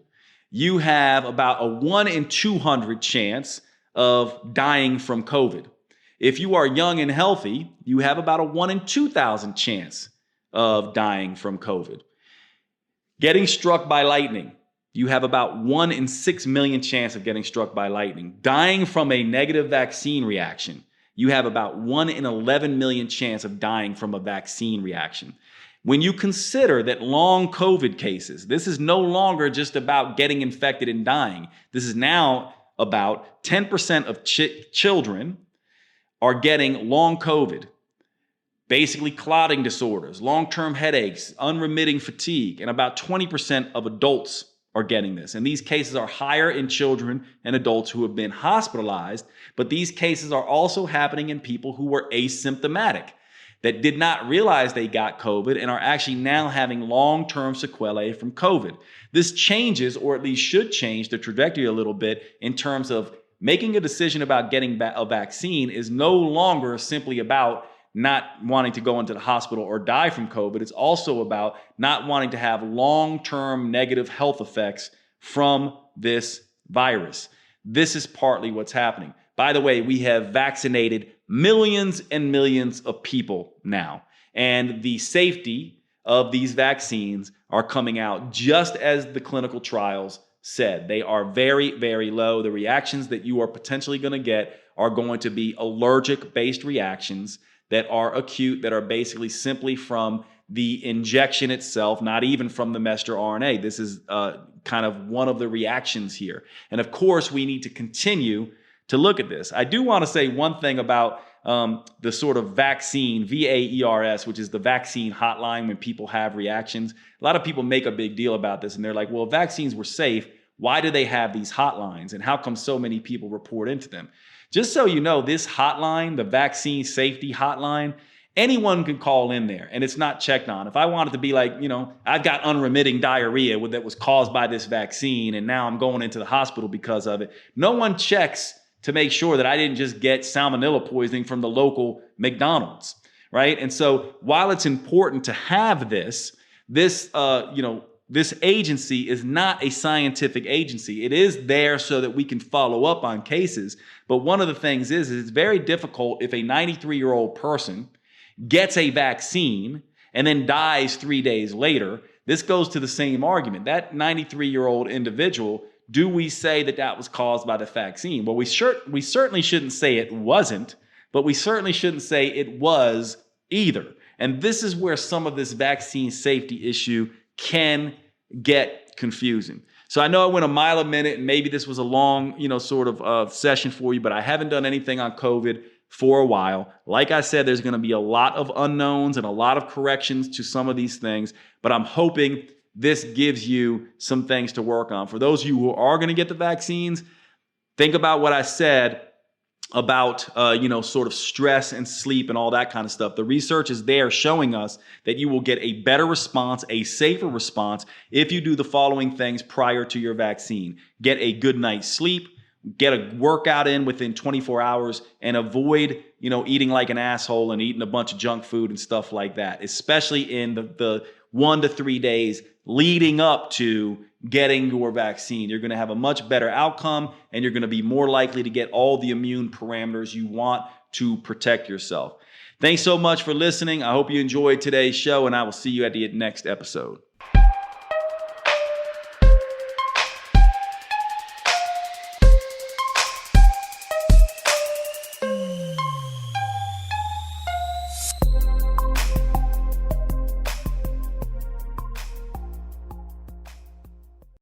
you have about a 1 in 200 chance of dying from COVID. If you are young and healthy, you have about a 1 in 2,000 chance of dying from COVID. Getting struck by lightning, you have about 1 in 6 million chance of getting struck by lightning. Dying from a negative vaccine reaction, you have about 1 in 11 million chance of dying from a vaccine reaction. When you consider that long COVID cases, this is no longer just about getting infected and dying. This is now about 10% of children are getting long COVID, basically clotting disorders, long-term headaches, unremitting fatigue, and about 20% of adults are getting this. And these cases are higher in children and adults who have been hospitalized, but these cases are also happening in people who were asymptomatic, that did not realize they got COVID and are actually now having long-term sequelae from COVID. This changes, or at least should change, the trajectory a little bit in terms of making a decision about getting a vaccine is no longer simply about not wanting to go into the hospital or die from COVID. It's also about not wanting to have long-term negative health effects from this virus. This is partly what's happening. By the way, we have vaccinated millions and millions of people now, and the safety of these vaccines are coming out just as the clinical trials said. They are very, very low. The reactions that you are potentially going to get are going to be allergic-based reactions that are acute, that are basically simply from the injection itself, not even from the messenger RNA. This is kind of one of the reactions here. And of course, we need to continue to look at this. I do want to say one thing about the sort of vaccine, VAERS, which is the vaccine hotline when people have reactions. A lot of people make a big deal about this, and they're like, well, if vaccines were safe, why do they have these hotlines? And how come so many people report into them? Just so you know, this hotline, the vaccine safety hotline, anyone can call in there and it's not checked on. If I wanted to be like, I've got unremitting diarrhea that was caused by this vaccine and now I'm going into the hospital because of it, no one checks to make sure that I didn't just get salmonella poisoning from the local McDonald's, right? And so while it's important to have this agency is not a scientific agency. It is there so that we can follow up on cases. But one of the things is it's very difficult if a 93-year-old person gets a vaccine and then dies 3 days later. This goes to the same argument. That 93-year-old individual, do we say that was caused by the vaccine? Well, we certainly shouldn't say it wasn't, but we certainly shouldn't say it was either. And this is where some of this vaccine safety issue can get confusing. So I know I went a mile a minute, and maybe this was a long, sort of session for you, but I haven't done anything on COVID for a while. Like I said, there's going to be a lot of unknowns and a lot of corrections to some of these things, but I'm hoping this gives you some things to work on. For those of you who are going to get the vaccines, think about what I said about, sort of stress and sleep and all that kind of stuff. The research is there showing us that you will get a better response, a safer response, if you do the following things prior to your vaccine. Get a good night's sleep, get a workout in within 24 hours, and avoid, eating like an asshole and eating a bunch of junk food and stuff like that, especially in the 1 to 3 days leading up to getting your vaccine. You're going to have a much better outcome, and you're going to be more likely to get all the immune parameters you want to protect yourself. Thanks so much for listening. I hope you enjoyed today's show, and I will see you at the next episode.